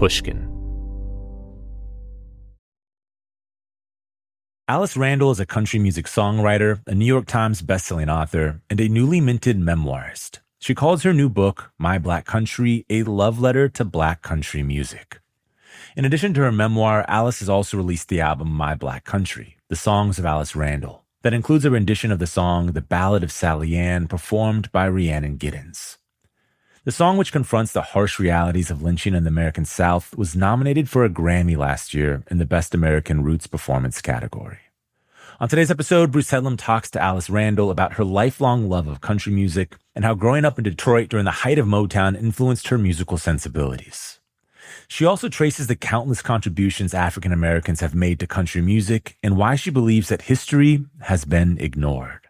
Pushkin. Alice Randall is a country music songwriter, a New York Times bestselling author, and a newly minted memoirist. She calls her new book, My Black Country, a love letter to Black country music. In addition to her memoir, Alice has also released the album My Black Country, the Songs of Alice Randall, that includes a rendition of the song The Ballad of Sally Anne, performed by Rhiannon Giddens. The song, which confronts the harsh realities of lynching in the American South, was nominated for a Grammy last year in the Best American Roots Performance category. On today's episode, Bruce Headlam talks to Alice Randall about her lifelong love of country music and how growing up in Detroit during the height of Motown influenced her musical sensibilities. She also traces the countless contributions African Americans have made to country music and why she believes that history has been ignored.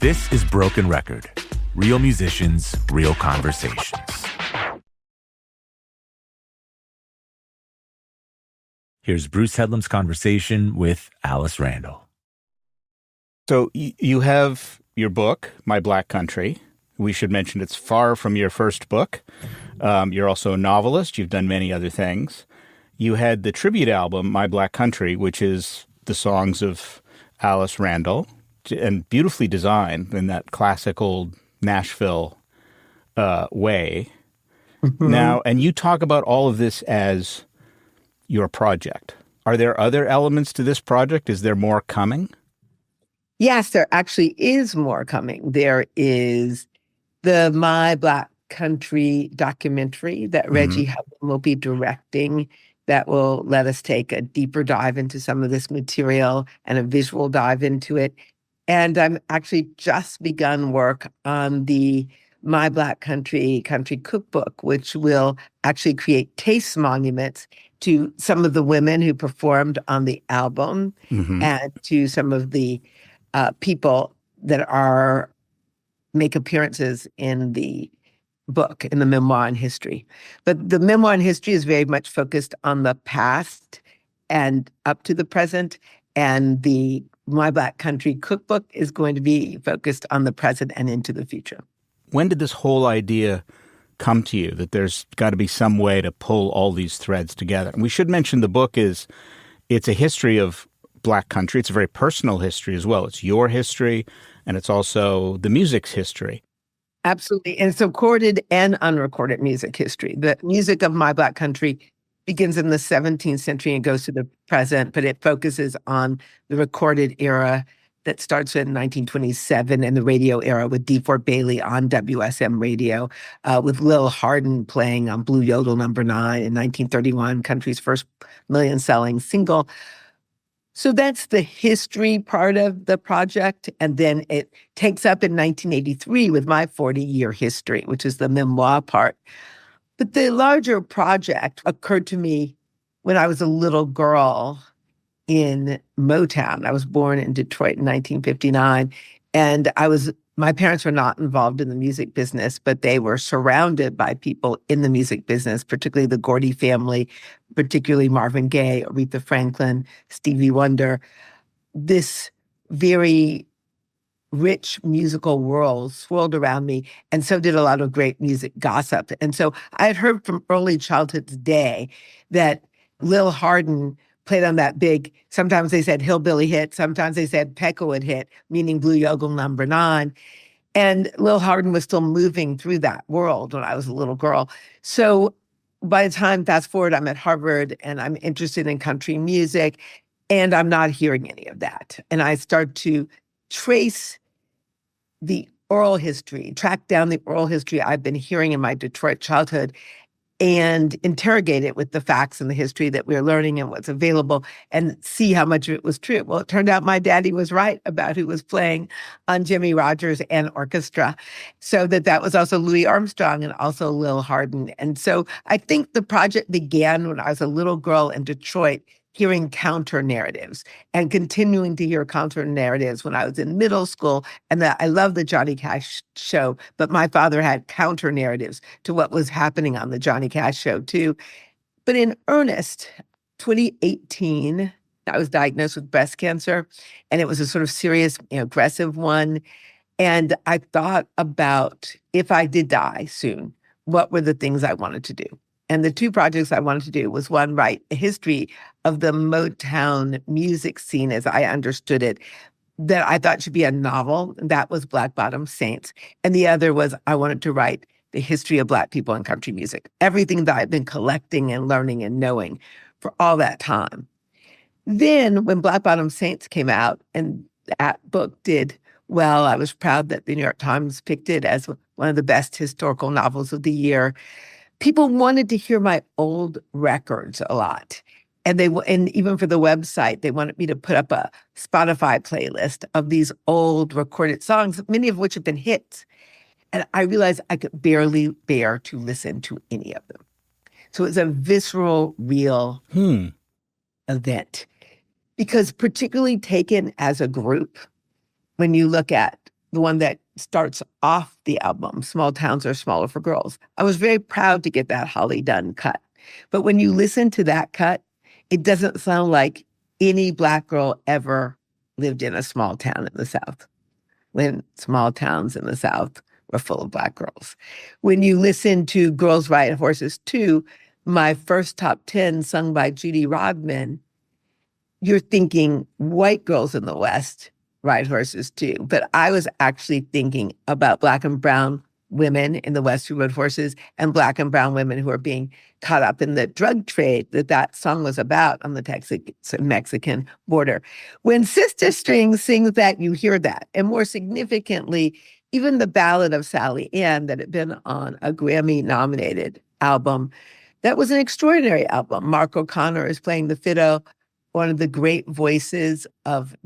This is Broken Record. Real musicians, real conversations. Here's Bruce Headlam's conversation with Alice Randall. So you have your book, My Black Country. We should mention it's far from your first book. You're also a novelist. You've done many other things. You had the tribute album, My Black Country, which is the songs of Alice Randall, and beautifully designed in that classic old Nashville way. Mm-hmm. Now, and you talk about all of this as your project. Are there other elements to this project? Is there more coming? Yes, there actually is more coming. There is the My Black Country documentary that Reggie Headlam will be directing that will let us take a deeper dive into some of this material and a visual dive into it. And I'm actually just begun work on the My Black Country cookbook, which will actually create taste monuments to some of the women who performed on the album and to some of the people that make appearances in the book, in the memoir and history. But the memoir and history is very much focused on the past and up to the present, and the My Black Country cookbook is going to be focused on the present and into the future. When did this whole idea come to you, that there's got to be some way to pull all these threads together? And we should mention the book it's a history of Black country. It's a very personal history as well. It's your history, and it's also the music's history. Absolutely. And it's recorded and unrecorded music history. The music of My Black Country begins in the 17th century and goes to the present, but it focuses on the recorded era that starts in 1927 and the radio era with D4 Bailey on WSM radio, with Lil Hardin playing on Blue Yodel No. 9 in 1931, country's first million-selling single. So that's the history part of the project. And then it takes up in 1983 with my 40-year history, which is the memoir part. But the larger project occurred to me when I was a little girl in Motown. I was born in Detroit in 1959, and my parents were not involved in the music business, but they were surrounded by people in the music business, particularly the Gordy family, particularly Marvin Gaye, Aretha Franklin, Stevie Wonder. This very rich musical world swirled around me, and so did a lot of great music gossip. And so I had heard from early childhood's day that Lil Hardin played on that big, sometimes they said hillbilly hit, sometimes they said Peckowood hit, meaning Blue Yodel No. 9. And Lil Hardin was still moving through that world when I was a little girl. So by the time, fast forward, I'm at Harvard and I'm interested in country music, and I'm not hearing any of that. And I start to trace the oral history, track down the oral history I've been hearing in my Detroit childhood, and interrogate it with the facts and the history that we're learning and what's available, and see how much of it was true. Well, it turned out my daddy was right about who was playing on Jimmie Rodgers and orchestra. So that was also Louis Armstrong and also Lil Hardin. And so I think the project began when I was a little girl in Detroit, hearing counter narratives and continuing to hear counter narratives when I was in middle school. And I love the Johnny Cash show, but my father had counter narratives to what was happening on the Johnny Cash show too. But in earnest, 2018, I was diagnosed with breast cancer, and it was a sort of serious, aggressive one. And I thought about, if I did die soon, what were the things I wanted to do. And the two projects I wanted to do was one, write a history of the Motown music scene as I understood it, that I thought should be a novel. And that was Black Bottom Saints. And the other was I wanted to write the history of Black people in country music, everything that I've been collecting and learning and knowing for all that time. Then when Black Bottom Saints came out and that book did well, I was proud that the New York Times picked it as one of the best historical novels of the year. People wanted to hear my old records a lot. And even for the website, they wanted me to put up a Spotify playlist of these old recorded songs, many of which have been hits. And I realized I could barely bear to listen to any of them. So it's a visceral, real event. Because particularly taken as a group, when you look at the one that starts off the album, Small Towns Are Smaller for Girls, I was very proud to get that Holly Dunn cut. But when you listen to that cut, it doesn't sound like any Black girl ever lived in a small town in the South, when small towns in the South were full of Black girls. When you listen to Girls Ride Horses Too, my first top 10 sung by Judy Rodman, you're thinking white girls in the West ride horses too. But I was actually thinking about Black and brown women in the West who rode horses and Black and brown women who are being caught up in the drug trade that song was about on the Texas-Mexican border. When Sister Strings sings that, you hear that. And more significantly, even the Ballad of Sally Anne that had been on a Grammy-nominated album, that was an extraordinary album. Mark O'Connor is playing the fiddle, one of the great voices of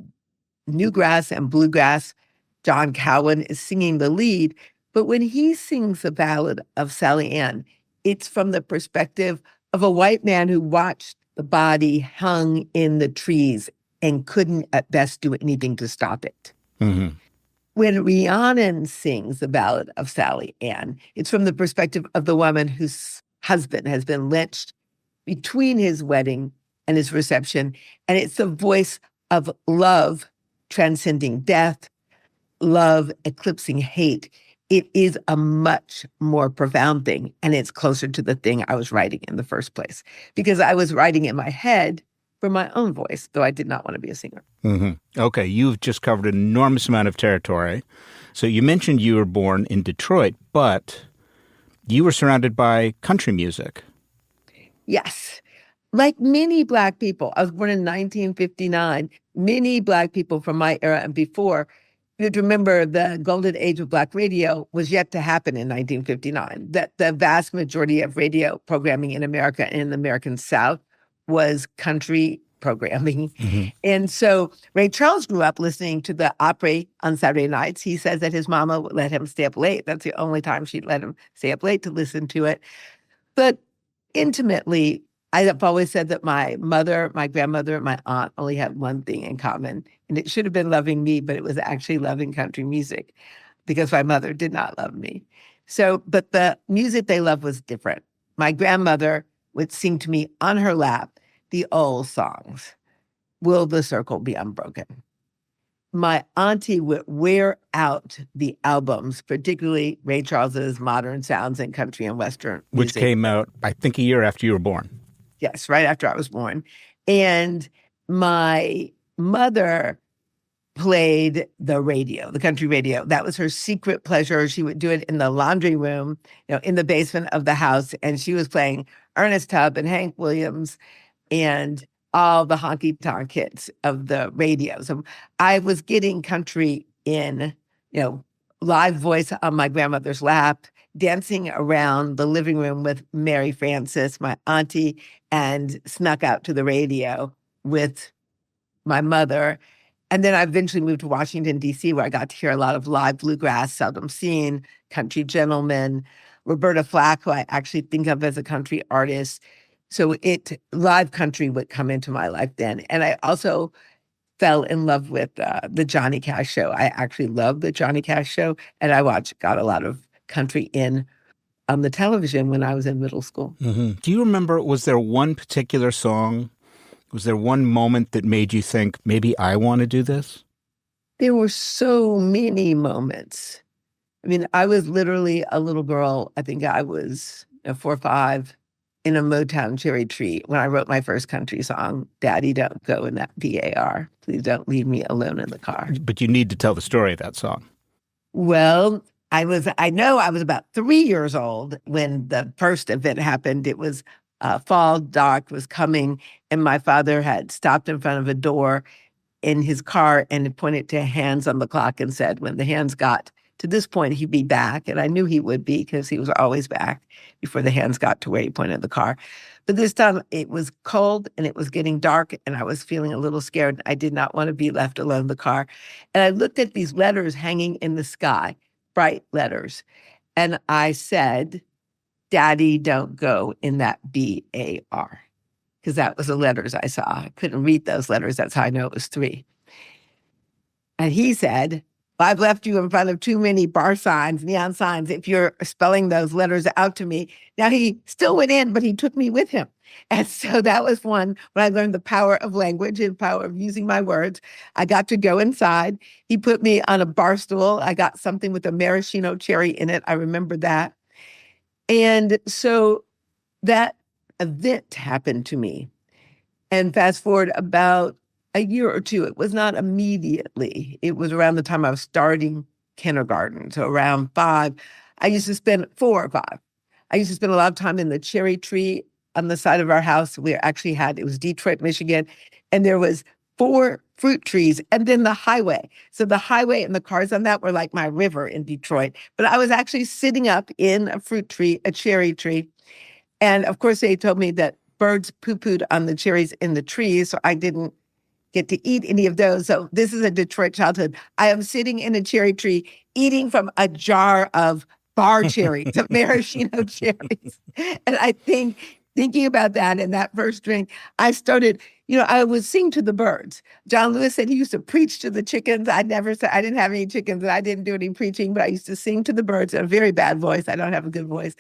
newgrass and bluegrass. John Cowan is singing the lead. But when he sings the Ballad of Sally Anne, it's from the perspective of a white man who watched the body hung in the trees and couldn't at best do anything to stop it. Mm-hmm. When Rhiannon sings the Ballad of Sally Anne, it's from the perspective of the woman whose husband has been lynched between his wedding and his reception. And it's the voice of love transcending death, love eclipsing hate. It is a much more profound thing, and it's closer to the thing I was writing in the first place, because I was writing in my head for my own voice, though I did not want to be a singer. Mm-hmm. Okay, you've just covered an enormous amount of territory. So you mentioned you were born in Detroit, but you were surrounded by country music. Yes. Like many Black people, I was born in 1959. Many Black people from my era and before, you have to remember the golden age of Black radio was yet to happen in 1959. That the vast majority of radio programming in America and in the American South was country programming. Mm-hmm. And so Ray Charles grew up listening to the Opry on Saturday nights. He says that his mama would let him stay up late. That's the only time she'd let him stay up late to listen to it. But intimately, I've always said that my mother, my grandmother, and my aunt only had one thing in common, and it should have been loving me, but it was actually loving country music, because my mother did not love me. So, but the music they loved was different. My grandmother would sing to me on her lap the old songs, Will the Circle Be Unbroken? My auntie would wear out the albums, particularly Ray Charles's Modern Sounds and Country and Western music. Which came out, I think, a year after you were born. Yes, right after I was born. And my mother played the radio, the country radio. That was her secret pleasure. She would do it in the laundry room, in the basement of the house. And she was playing Ernest Tubb and Hank Williams and all the honky-tonk hits of the radio. So I was getting country in, live voice on my grandmother's lap, dancing around the living room with Mary Frances, my auntie, and snuck out to the radio with my mother. And then I eventually moved to Washington, D.C., where I got to hear a lot of live bluegrass, seldom seen, country gentlemen, Roberta Flack, who I actually think of as a country artist. So live country would come into my life then. And I also fell in love with the Johnny Cash show. I actually loved the Johnny Cash show, and I got a lot of country in on the television when I was in middle school. Mm-hmm. Do you remember, was there one particular song, was there one moment that made you think, maybe I want to do this? There were so many moments. I mean, I was literally a little girl. I think I was 4 or 5 in a Motown cherry tree when I wrote my first country song, Daddy Don't Go in That BAR. Please don't leave me alone in the car. But you need to tell the story of that song. Well, I know I was about 3 years old when the first event happened. It was fall, dark was coming, and my father had stopped in front of a door in his car and pointed to hands on the clock and said, when the hands got to this point, he'd be back. And I knew he would be because he was always back before the hands got to where he pointed the car. But this time it was cold and it was getting dark and I was feeling a little scared. I did not want to be left alone in the car. And I looked at these letters hanging in the sky, bright letters. And I said, Daddy, don't go in that BAR. Because that was the letters I saw. I couldn't read those letters. That's how I know it was 3. And he said, well, I've left you in front of too many bar signs, neon signs, if you're spelling those letters out to me. Now, he still went in, but he took me with him. And so that was one when I learned the power of language and power of using my words. I got to go inside. He put me on a bar stool. I got something with a maraschino cherry in it. I remember that. And so that event happened to me. And fast forward about a year or two, it was not immediately. It was around the time I was starting kindergarten. So around 5, I used to spend 4 or 5. I used to spend a lot of time in the cherry tree on the side of our house. We actually had, it was Detroit, Michigan, and there was 4 fruit trees and then the highway. So the highway and the cars on that were like my river in Detroit. But I was actually sitting up in a fruit tree, a cherry tree. And of course, they told me that birds poo-pooed on the cherries in the trees, so I didn't get to eat any of those. So this is a Detroit childhood. I am sitting in a cherry tree, eating from a jar of bar cherries, of maraschino cherries. And I think, thinking about that and that first drink, I started, I would sing to the birds. John Lewis said he used to preach to the chickens. I didn't have any chickens and I didn't do any preaching, but I used to sing to the birds in a very bad voice. I don't have a good voice.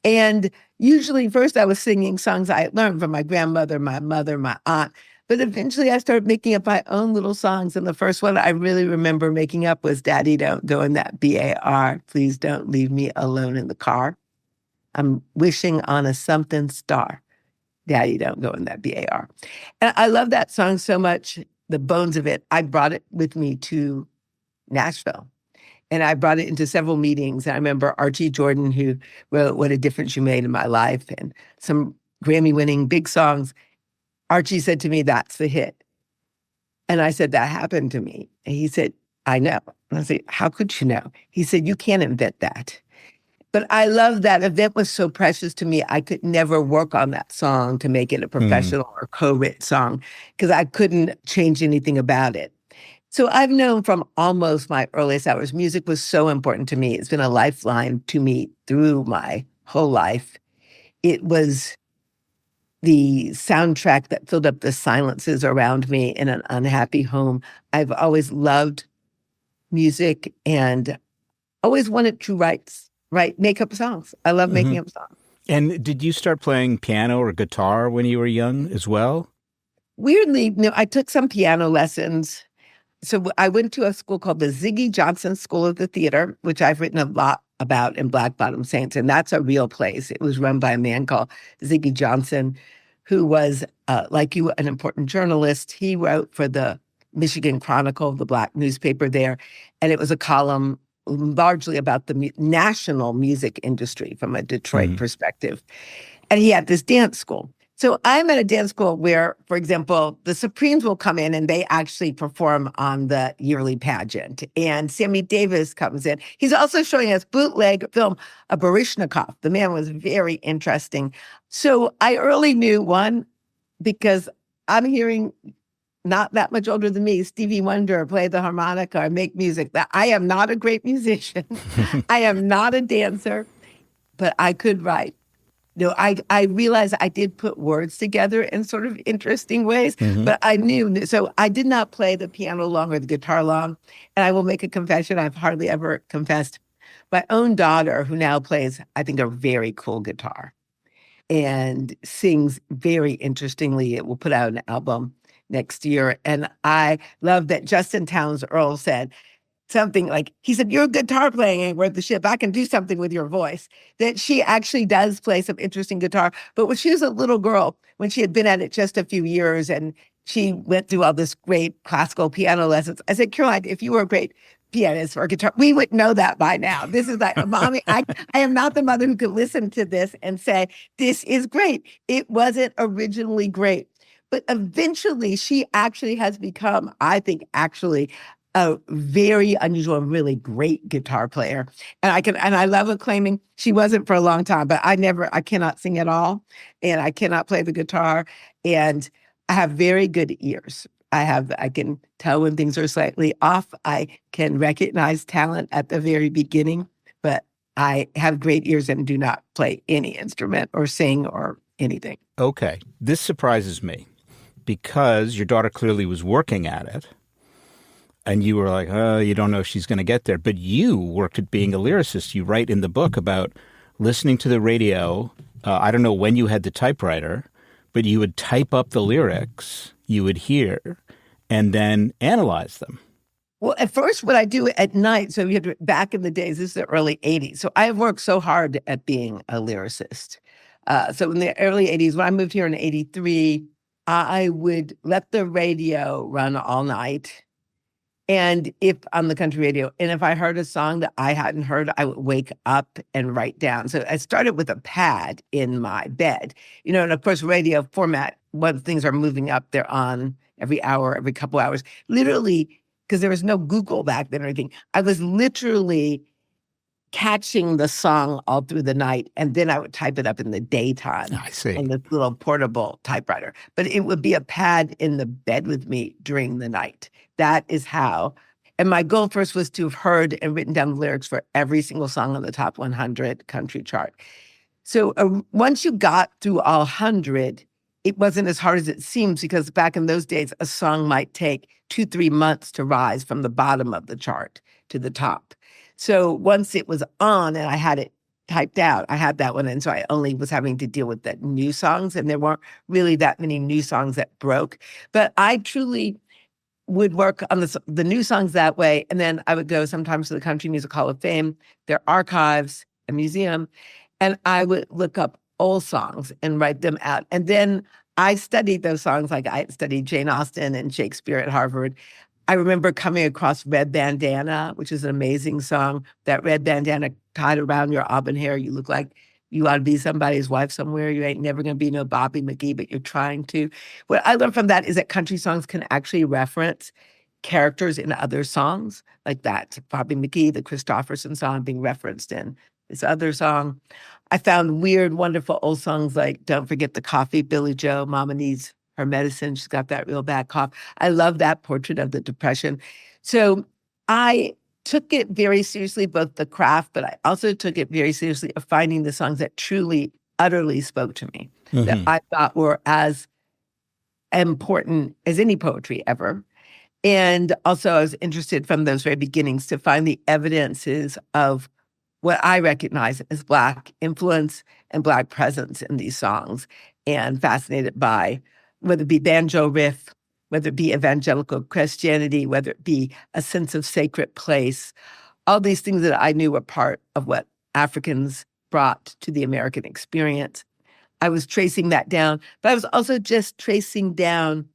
And usually first I was singing songs I had learned from my grandmother, my mother, my aunt. But eventually I started making up my own little songs. And the first one I really remember making up was Daddy Don't Go in That BAR. Please don't leave me alone in the car. I'm wishing on a something star. Daddy Don't Go in That BAR. And I love that song so much, the bones of it. I brought it with me to Nashville. And I brought it into several meetings. And I remember Archie Jordan, who wrote What a Difference You Made in My Life and some Grammy-winning big songs. Archie said to me, that's the hit. And I said, that happened to me. And he said, I know. And I said, how could you know? He said, you can't invent that. But I love that event was so precious to me. I could never work on that song to make it a professional or co-written song because I couldn't change anything about it. So I've known from almost my earliest hours, music was so important to me. It's been a lifeline to me through my whole life. It was the soundtrack that filled up the silences around me in an unhappy home. I've always loved music and always wanted to make up songs. I love making up songs. And did you start playing piano or guitar when you were young as well? Weirdly, I took some piano lessons. So I went to a school called the Ziggy Johnson School of the Theater, which I've written a lot about in Black Bottom Saints, and that's a real place. It was run by a man called Ziggy Johnson, who was, like you, an important journalist. He wrote for the Michigan Chronicle, the Black newspaper there, and it was a column largely about the national music industry from a Detroit perspective. And he had this dance school. So I'm at a dance school where, for example, the Supremes will come in and they actually perform on the yearly pageant. And Sammy Davis comes in. He's also showing us bootleg film of Baryshnikov. The man was very interesting. So I early knew, one, because I'm hearing not that much older than me, Stevie Wonder play the harmonica or make music, that I am not a great musician. I am not a dancer, but I could write. I realized I did put words together in sort of interesting ways, but I knew. So I did not play the piano long or the guitar long. And I will make a confession. I've hardly ever confessed. My own daughter, who now plays, I think, a very cool guitar and sings very interestingly. It will put out an album next year. And I love that Justin Townes Earl said, something like, he said, your guitar playing ain't worth the shit. I can do something with your voice. That she actually does play some interesting guitar. But when she was a little girl, when she had been at it just a few years and she went through all this great classical piano lessons, I said, Caroline, if you were a great pianist or guitar, we would know that by now. This is like, mommy, I am not the mother who could listen to this and say, this is great. It wasn't originally great. But eventually she actually has become, I think, actually a very unusual and really great guitar player. And I love acclaiming, she wasn't for a long time, but I cannot sing at all. And I cannot play the guitar. And I have very good ears. I can tell when things are slightly off. I can recognize talent at the very beginning, but I have great ears and do not play any instrument or sing or anything. Okay. This surprises me because your daughter clearly was working at it. And you were like, oh, you don't know if she's going to get there. But you worked at being a lyricist. You write in the book about listening to the radio. I don't know when you had the typewriter, but you would type up the lyrics you would hear and then analyze them. Well, at first, what I do at night, so back in the days, this is the early 80s. So I worked so hard at being a lyricist. So in the early 80s, when I moved here in 83, I would let the radio run all night. And if on the country radio, and if I heard a song that I hadn't heard, I would wake up and write down. So I started with a pad in my bed, and of course, radio format, when things are moving up, they're on every hour, every couple hours, literally, because there was no Google back then or anything. I was literally catching the song all through the night, and then I would type it up in the daytime. I see. On this little portable typewriter. But it would be a pad in the bed with me during the night. That is how. And my goal first was to have heard and written down the lyrics for every single song on the top 100 country chart. So once you got through all 100, it wasn't as hard as it seems, because back in those days, a song might take 2-3 months to rise from the bottom of the chart to the top. So once it was on and I had it typed out, I had that one. And so I only was having to deal with the new songs, and there weren't really that many new songs that broke. But I truly would work on the new songs that way. And then I would go sometimes to the Country Music Hall of Fame, their archives, a museum, and I would look up old songs and write them out. And then I studied those songs, like I studied Jane Austen and Shakespeare at Harvard. I remember coming across Red Bandana, which is an amazing song. That red bandana tied around your auburn hair, you look like you ought to be somebody's wife somewhere. You ain't never going to be no Bobby McGee, but you're trying to. What I learned from that is that country songs can actually reference characters in other songs, like that Bobby McGee, the Christopherson song, being referenced in this other song. I found weird, wonderful old songs like Don't Forget the Coffee, Billy Joe, Mama Needs Her Medicine. She's got that real bad cough. I love that portrait of the Depression. So I took it very seriously, both the craft, but I also took it very seriously of finding the songs that truly, utterly spoke to me, that I thought were as important as any poetry ever. And also I was interested from those very beginnings to find the evidences of what I recognize as Black influence and Black presence in these songs, and fascinated by whether it be banjo riff, whether it be evangelical Christianity, whether it be a sense of sacred place, all these things that I knew were part of what Africans brought to the American experience. I was tracing that down, but I was also just tracing down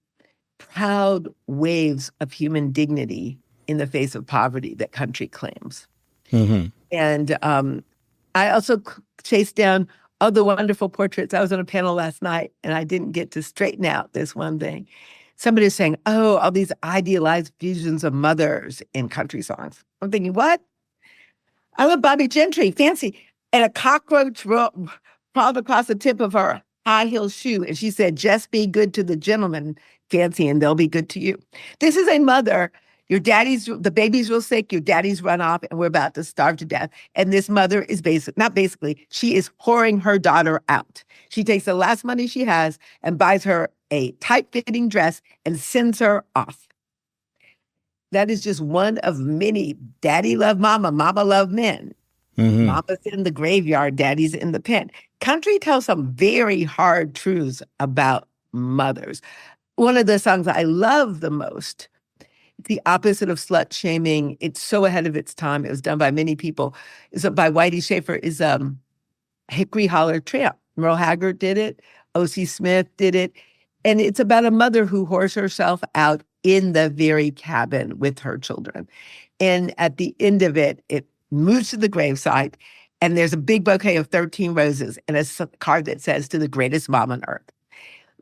proud waves of human dignity in the face of poverty that country claims. Mm-hmm. And I also chased down all the wonderful portraits. I was on a panel last night, and I didn't get to straighten out this one thing. Somebody was saying, oh, all these idealized visions of mothers in country songs. I'm thinking, what? I love Bobby Gentry, fancy. And a cockroach crawled across the tip of her high heel shoe. And she said, just be good to the gentleman, fancy, and they'll be good to you. This is a mother. The baby's real sick, your daddy's run off, and we're about to starve to death. And this mother is she is whoring her daughter out. She takes the last money she has and buys her a tight-fitting dress and sends her off. That is just one of many. Daddy love mama, mama love men. Mm-hmm. Mama's in the graveyard, daddy's in the pen. Country tells some very hard truths about mothers. One of the songs I love the most It's the opposite of slut shaming. It's so ahead of its time. It was done by many people. It's by Whitey Schaefer. Is Hickory Holler Tramp. Merle Haggard did it. O.C. Smith did it. And it's about a mother who whores herself out in the very cabin with her children. And at the end of it, it moves to the gravesite, and there's a big bouquet of 13 roses and a card that says, "To the greatest mom on earth."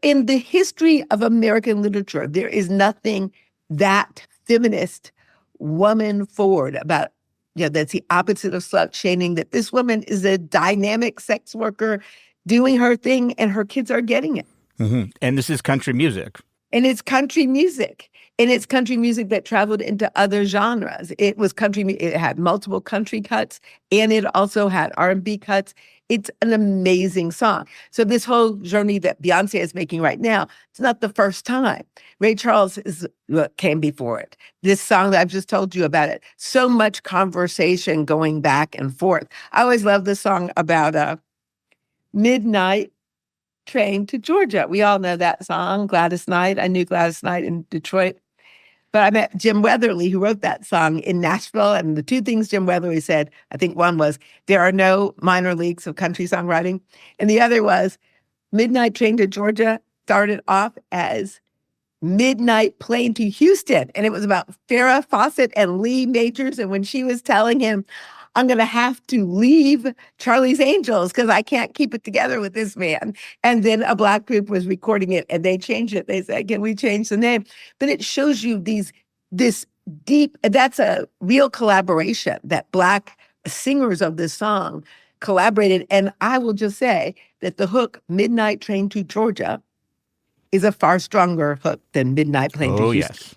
In the history of American literature, there is nothing that feminist, woman forward about, that's the opposite of slut shaming, that this woman is a dynamic sex worker doing her thing and her kids are getting it. Mm-hmm. And this is country music. And it's country music. And it's country music that traveled into other genres. It was country. It had multiple country cuts, and it also had R&B cuts. It's an amazing song. So this whole journey that Beyonce is making right now, it's not the first time. Ray Charles is what came before it. This song that I've just told you about it. So much conversation going back and forth. I always love the song about midnight train to Georgia. We all know that song, Gladys Knight. I knew Gladys Knight in Detroit. But I met Jim Weatherly, who wrote that song, in Nashville. And the two things Jim Weatherly said, I think one was, there are no minor leagues of country songwriting. And the other was, Midnight Train to Georgia started off as Midnight Plane to Houston. And it was about Farrah Fawcett and Lee Majors. And when she was telling him, I'm going to have to leave Charlie's Angels because I can't keep it together with this man. And then a Black group was recording it and they changed it. They said, can we change the name? But it shows you this deep, that's a real collaboration that Black singers of this song collaborated. And I will just say that the hook, Midnight Train to Georgia, is a far stronger hook than Midnight Plane to Houston. Yes.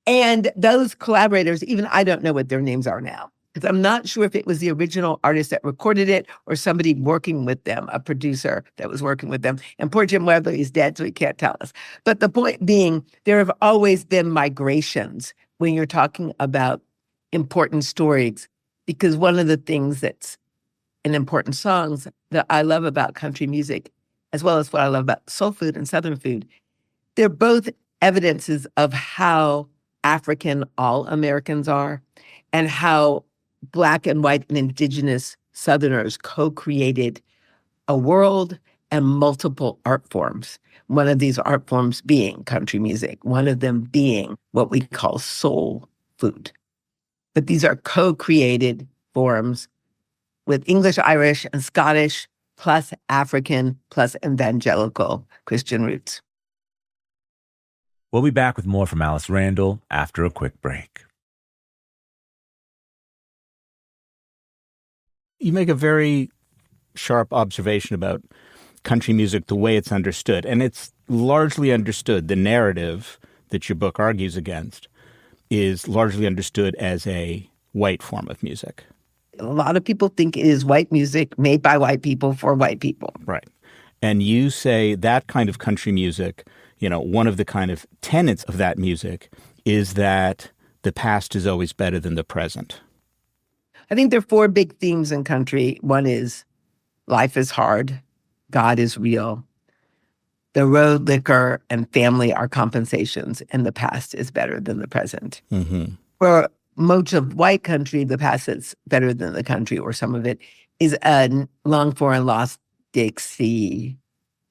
And those collaborators, even I don't know what their names are now. Because I'm not sure if it was the original artist that recorded it or somebody working with them, a producer that was working with them. And poor Jim Weatherly is dead, so he can't tell us. But the point being, there have always been migrations when you're talking about important stories, because one of the things that's in important songs that I love about country music, as well as what I love about soul food and Southern food, they're both evidences of how African all Americans are and how Black and white and indigenous Southerners co-created a world and multiple art forms. One of these art forms being country music, one of them being what we call soul food. But these are co-created forms with English, Irish, and Scottish, plus African, plus evangelical Christian roots. We'll be back with more from Alice Randall after a quick break. You make a very sharp observation about country music, the way it's understood. And it's largely understood. The narrative that your book argues against is largely understood as a white form of music. A lot of people think it is white music made by white people for white people. Right. And you say that kind of country music, one of the kind of tenets of that music is that the past is always better than the present. I think there are four big themes in country. One is life is hard, God is real, the road, liquor, and family are compensations, and the past is better than the present. Mm-hmm. For much of white country, the past is better than the country, or some of it, is a longed for and lost Dixie.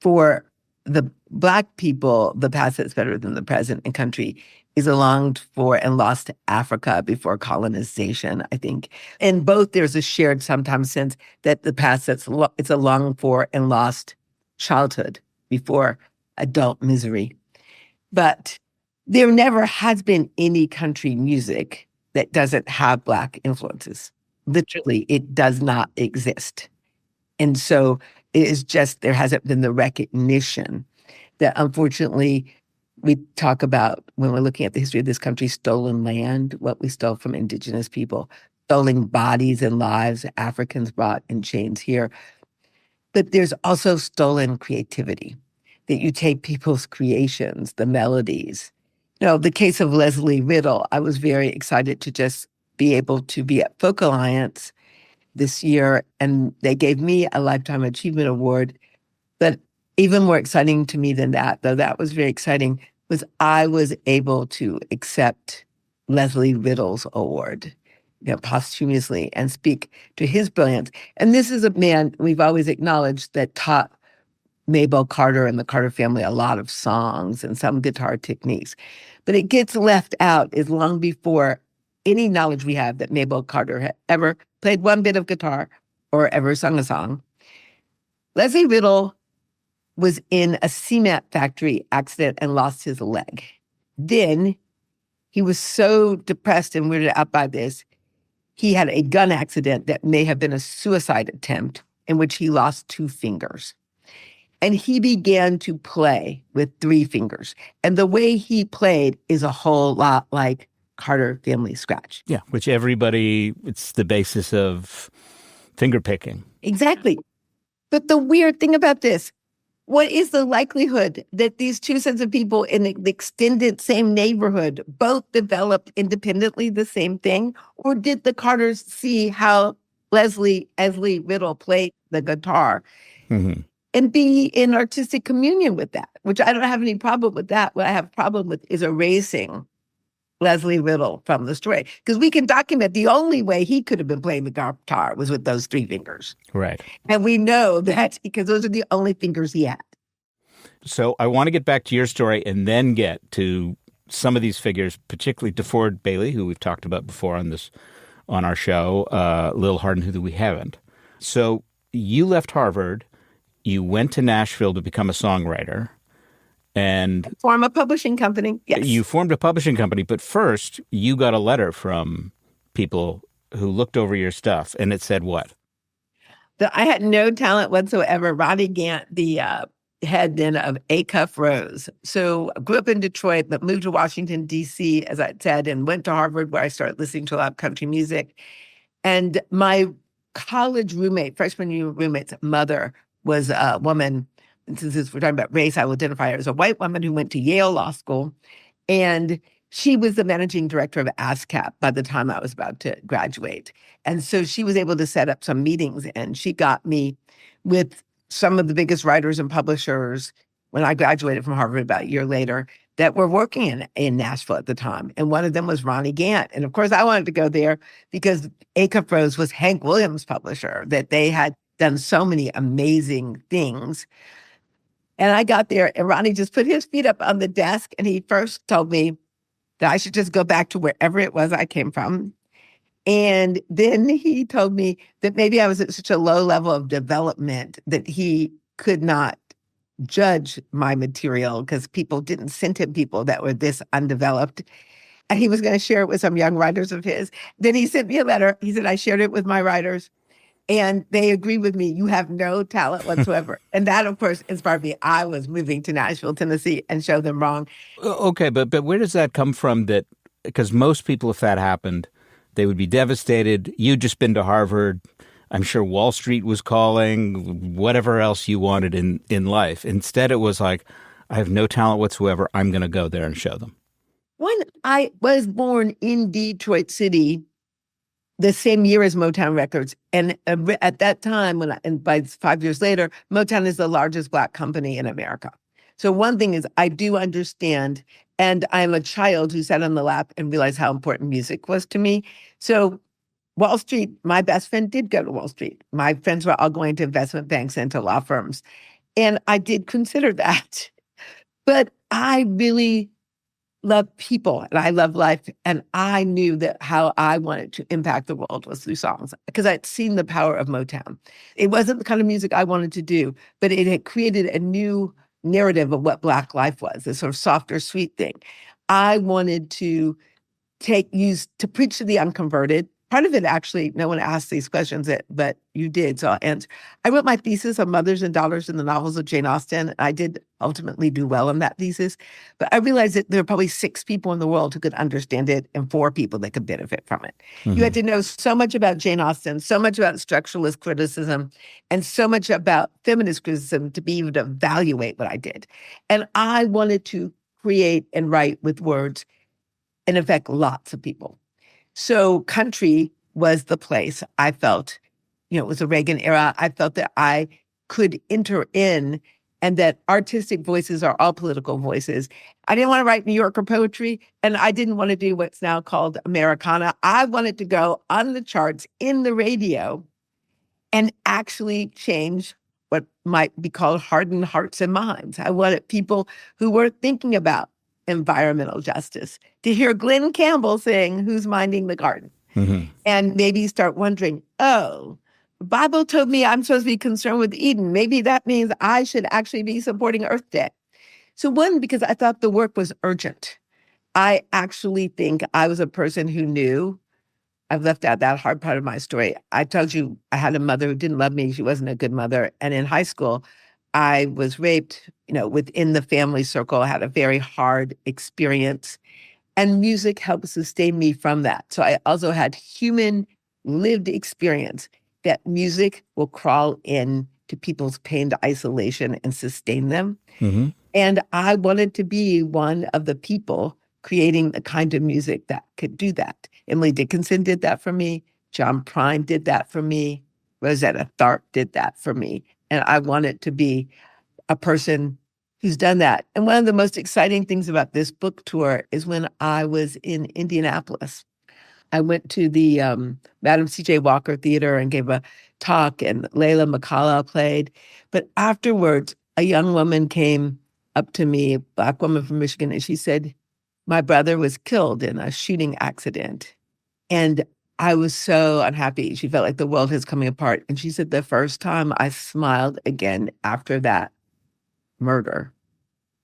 For the Black people, the past is better than the present in country is a longed for and lost Africa before colonization, I think. In both, there's a shared sometimes sense that the past, it's a longed for and lost childhood before adult misery. But there never has been any country music that doesn't have Black influences. Literally, it does not exist. And so it is just, there hasn't been the recognition that unfortunately we talk about when we're looking at the history of this country, stolen land, what we stole from indigenous people, stolen bodies and lives Africans brought in chains here. But there's also stolen creativity, that you take people's creations, the melodies. The case of Leslie Riddle, I was very excited to just be able to be at Folk Alliance this year, and they gave me a Lifetime Achievement Award. But even more exciting to me than that, though that was very exciting, was I was able to accept Leslie Riddle's award, posthumously, and speak to his brilliance. And this is a man we've always acknowledged that taught Mabel Carter and the Carter family a lot of songs and some guitar techniques. But it gets left out is long before any knowledge we have that Mabel Carter had ever played one bit of guitar or ever sung a song. Leslie Riddle was in a cement factory accident and lost his leg. Then he was so depressed and weirded out by this, he had a gun accident that may have been a suicide attempt in which he lost 2 fingers. And he began to play with 3 fingers. And the way he played is a whole lot like Carter family scratch. Yeah, which it's the basis of finger picking. Exactly. But the weird thing about this, what is the likelihood that these 2 sets of people in the extended same neighborhood both developed independently the same thing? Or did the Carters see how Leslie Riddle played the guitar and be in artistic communion with that? Which I don't have any problem with that. What I have a problem with is erasing Leslie Riddle from the story. Because we can document the only way he could have been playing the guitar was with those 3 fingers. Right. And we know that because those are the only fingers he had. So I want to get back to your story and then get to some of these figures, particularly DeFord Bailey, who we've talked about before on our show, Lil Hardin, who we haven't. So you left Harvard, you went to Nashville to become a songwriter, and form a publishing company. Yes. You formed a publishing company, but first you got a letter from people who looked over your stuff, and it said what? That I had no talent whatsoever. Ronnie Gant, the head then of Acuff Rose. So I grew up in Detroit, but moved to Washington, D.C., as I said, and went to Harvard, where I started listening to a lot of country music. And my college roommate, freshman year roommate's mother, was a woman. And since we're talking about race, I will identify her as a white woman who went to Yale Law School. And she was the managing director of ASCAP by the time I was about to graduate. And so she was able to set up some meetings, and she got me with some of the biggest writers and publishers when I graduated from Harvard about a year later that were working in Nashville at the time. And one of them was Ronnie Gant. And of course, I wanted to go there because Acuff Rose was Hank Williams' publisher, that they had done so many amazing things. And I got there, and Ronnie just put his feet up on the desk, and he first told me that I should just go back to wherever it was I came from. And then he told me that maybe I was at such a low level of development that he could not judge my material because people didn't send him people that were this undeveloped. And he was going to share it with some young writers of his. Then he sent me a letter. He said, I shared it with my writers, and they agreed with me. You have no talent whatsoever. And that, of course, inspired me. I was moving to Nashville, Tennessee, and show them wrong. Okay, but where does that come from? That because most people, if that happened, they would be devastated. You'd just been to Harvard. I'm sure Wall Street was calling, whatever else you wanted in life. Instead, it was like, I have no talent whatsoever. I'm going to go there and show them. When I was born in Detroit City, the same year as Motown Records. And at that time, and by 5 years later, Motown is the largest Black company in America. So one thing is I do understand, and I'm a child who sat on the lap and realized how important music was to me. So Wall Street, my best friend did go to Wall Street. My friends were all going to investment banks and to law firms. And I did consider that. But I really love people and I love life. And I knew that how I wanted to impact the world was through songs because I'd seen the power of Motown. It wasn't the kind of music I wanted to do, but it had created a new narrative of what Black life was, this sort of softer, sweet thing. I wanted to preach to the unconverted. Part of it, actually, no one asked these questions, but you did, so I'll answer. I wrote my thesis on mothers and daughters in the novels of Jane Austen. I did ultimately do well in that thesis, but I realized that there were probably 6 people in the world who could understand it and 4 people that could benefit from it. Mm-hmm. You had to know so much about Jane Austen, so much about structuralist criticism, and so much about feminist criticism to be able to evaluate what I did. And I wanted to create and write with words and affect lots of people. So country was the place I felt, it was the Reagan era. I felt that I could enter in and that artistic voices are all political voices. I didn't want to write New Yorker poetry, and I didn't want to do what's now called Americana. I wanted to go on the charts, in the radio, and actually change what might be called hardened hearts and minds. I wanted people who were thinking about environmental justice to hear Glenn Campbell sing "Who's Minding the Garden?" And maybe start wondering, oh, the Bible told me I'm supposed to be concerned with Eden. Maybe that means I should actually be supporting Earth Day. So one, because I thought the work was urgent. I actually think I was a person who knew. I've left out that hard part of my story. I told you I had a mother who didn't love me. She wasn't a good mother. And in high school, I was raped, within the family circle. I had a very hard experience. And music helped sustain me from that. So I also had human lived experience that music will crawl in to people's pain to isolation and sustain them. And I wanted to be one of the people creating the kind of music that could do that. Emily Dickinson did that for me. John Prine did that for me. Rosetta Tharpe did that for me. And I wanted to be a person who's done that. And one of the most exciting things about this book tour is when I was in Indianapolis. I went to the Madam C.J. Walker Theater and gave a talk, and Layla McCalla played. But afterwards, a young woman came up to me, a Black woman from Michigan, and she said, my brother was killed in a shooting accident. And I was so unhappy. She felt like the world was coming apart. And she said, the first time I smiled again after that murder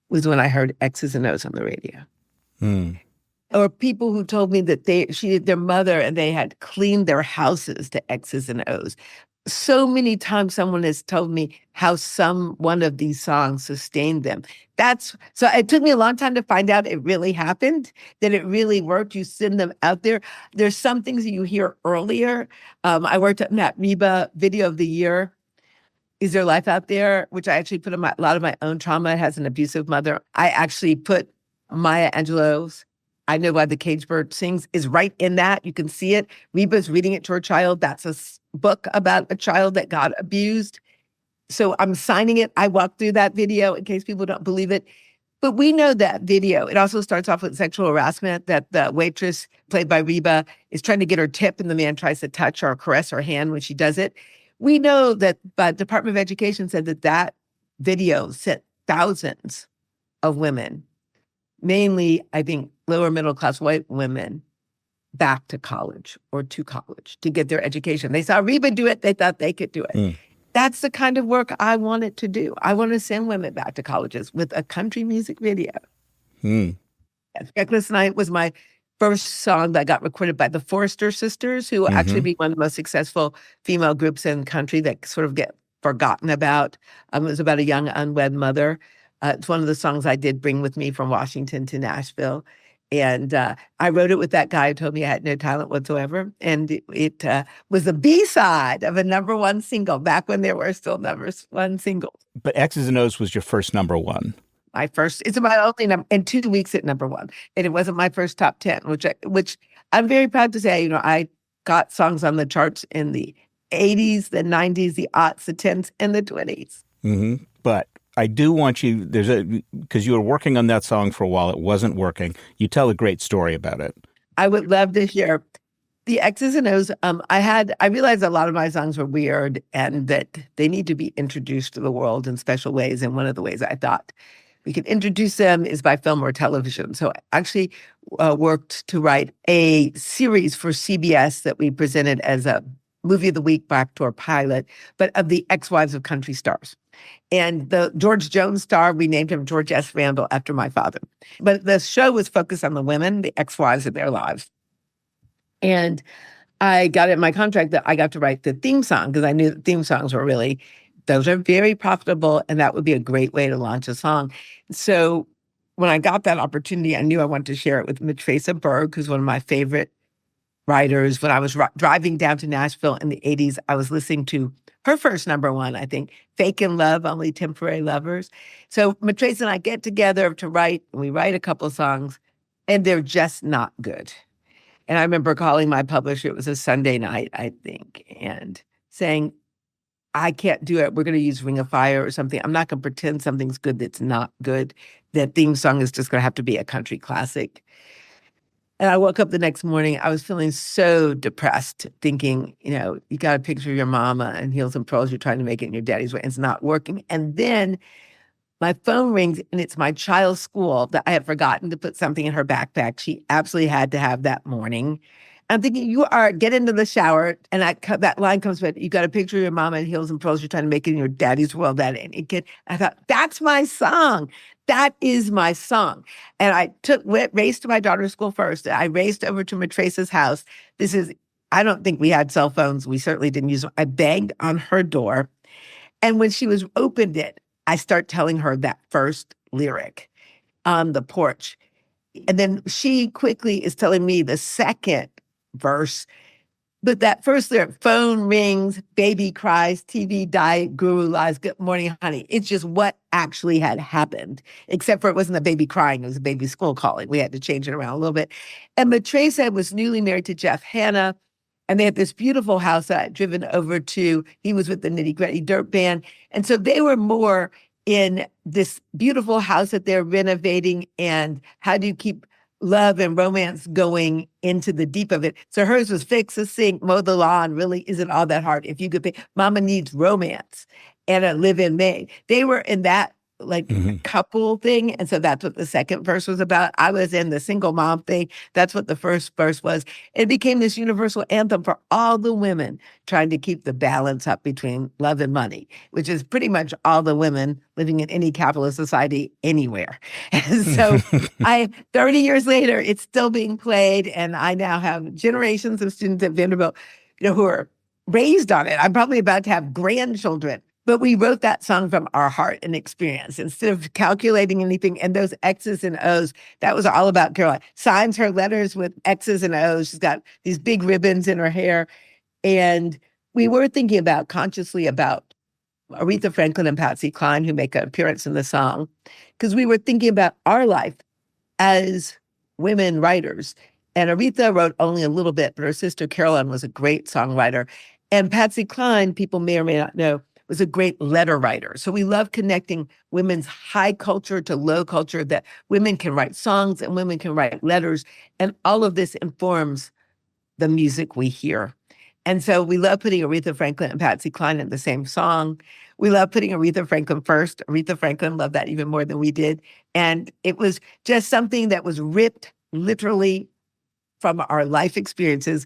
was when I heard X's and O's on the radio. Or people who told me that their mother and they had cleaned their houses to X's and O's. So many times someone has told me how one of these songs sustained them. So it took me a long time to find out it really happened, that it really worked. You send them out there. There's some things that you hear earlier. I worked on that Reba Video of the Year. Is There Life Out There? Which I actually put a lot of my own trauma. It has an abusive mother. I actually put Maya Angelou's I Know Why the Caged Bird Sings is right in that. You can see it. Reba's reading it to her child. That's a book about a child that got abused. So I'm signing it. I walked through that video in case people don't believe it. But we know that video. It also starts off with sexual harassment, that the waitress, played by Reba, is trying to get her tip and the man tries to touch or caress her hand when she does it. We know that the Department of Education said that video sent thousands of women, mainly, I think, lower middle class white women, back to college or to college to get their education. They saw Reba do it. They thought they could do it. That's the kind of work I wanted to do. I want to send women back to colleges with a country music video. Reckless Night was my first song that got recorded by the Forrester Sisters, who actually be one of the most successful female groups in country that sort of get forgotten about. It was about a young unwed mother. It's one of the songs I did bring with me from Washington to Nashville. And I wrote it with that guy who told me I had no talent whatsoever. And it was the B-side of a number one single back when there were still number one singles. But X's and O's was your first number one. It's my only number, in 2 weeks at number one. And it wasn't my first top 10, which I'm very proud to say, I got songs on the charts in the 80s, the 90s, the aughts, the 10s, and the 20s. But I do want you, because you were working on that song for a while, it wasn't working. You tell a great story about it. I would love to hear the X's and O's. I realized a lot of my songs were weird and that they need to be introduced to the world in special ways. And one of the ways I thought we could introduce them is by film or television. So I actually worked to write a series for CBS that we presented as a movie of the week backdoor pilot, but of the ex-wives of country stars. And the George Jones star, we named him George S. Randall after my father. But the show was focused on the women, the ex-wives of their lives. And I got it in my contract that I got to write the theme song because I knew that theme songs were those are very profitable, and that would be a great way to launch a song. So when I got that opportunity, I knew I wanted to share it with Matresa Berg, who's one of my favorite writers. When I was driving down to Nashville in the 80s, I was listening to her first number one, I think, Fake in Love, Only Temporary Lovers. So Matresa and I get together to write, and we write a couple of songs, and they're just not good. And I remember calling my publisher, it was a Sunday night, I think, and saying, I can't do it. We're going to use Ring of Fire or something. I'm not going to pretend something's good that's not good. That theme song is just going to have to be a country classic. And I woke up the next morning, I was feeling so depressed, thinking, you got a picture of your mama in heels and pearls, you're trying to make it in your daddy's way, and it's not working. And then my phone rings, and it's my child's school that I had forgotten to put something in her backpack she absolutely had to have that morning. I'm thinking, get into the shower, and that line comes back, you got a picture of your mama in heels and pearls, you're trying to make it in your daddy's world. I thought, that's my song. That is my song. And I raced to my daughter's school first. I raced over to Matrace's house. I don't think we had cell phones. We certainly didn't use them. I banged on her door. And when she opened it, I start telling her that first lyric on the porch. And then she quickly is telling me the second verse. But that first lyric, phone rings, baby cries, TV died, guru lies, good morning, honey. It's just what actually had happened, except for it wasn't a baby crying, it was a baby school calling. We had to change it around a little bit. And Matrace was newly married to Jeff Hanna, and they had this beautiful house that I'd driven over to. He was with the Nitty Gritty Dirt Band. And so they were more in this beautiful house that they're renovating, and how do you keep love and romance going into the deep of it. So hers was fix a sink, mow the lawn, really isn't all that hard. If you could pay, mama needs romance and a live-in maid. They were in that couple thing. And so that's what the second verse was about. I was in the single mom thing. That's what the first verse was. It became this universal anthem for all the women trying to keep the balance up between love and money, which is pretty much all the women living in any capitalist society anywhere. And so 30 years later, it's still being played. And I now have generations of students at Vanderbilt, who are raised on it. I'm probably about to have grandchildren. But we wrote that song from our heart and experience instead of calculating anything. And those X's and O's, that was all about Caroline. Signs her letters with X's and O's. She's got these big ribbons in her hair. And we were thinking consciously about Aretha Franklin and Patsy Cline, who make an appearance in the song, because we were thinking about our life as women writers. And Aretha wrote only a little bit, but her sister Caroline was a great songwriter. And Patsy Cline, people may or may not know, was a great letter writer. So we love connecting women's high culture to low culture, that women can write songs and women can write letters. And all of this informs the music we hear. And so we love putting Aretha Franklin and Patsy Cline in the same song. We love putting Aretha Franklin first. Aretha Franklin loved that even more than we did. And it was just something that was ripped literally from our life experiences.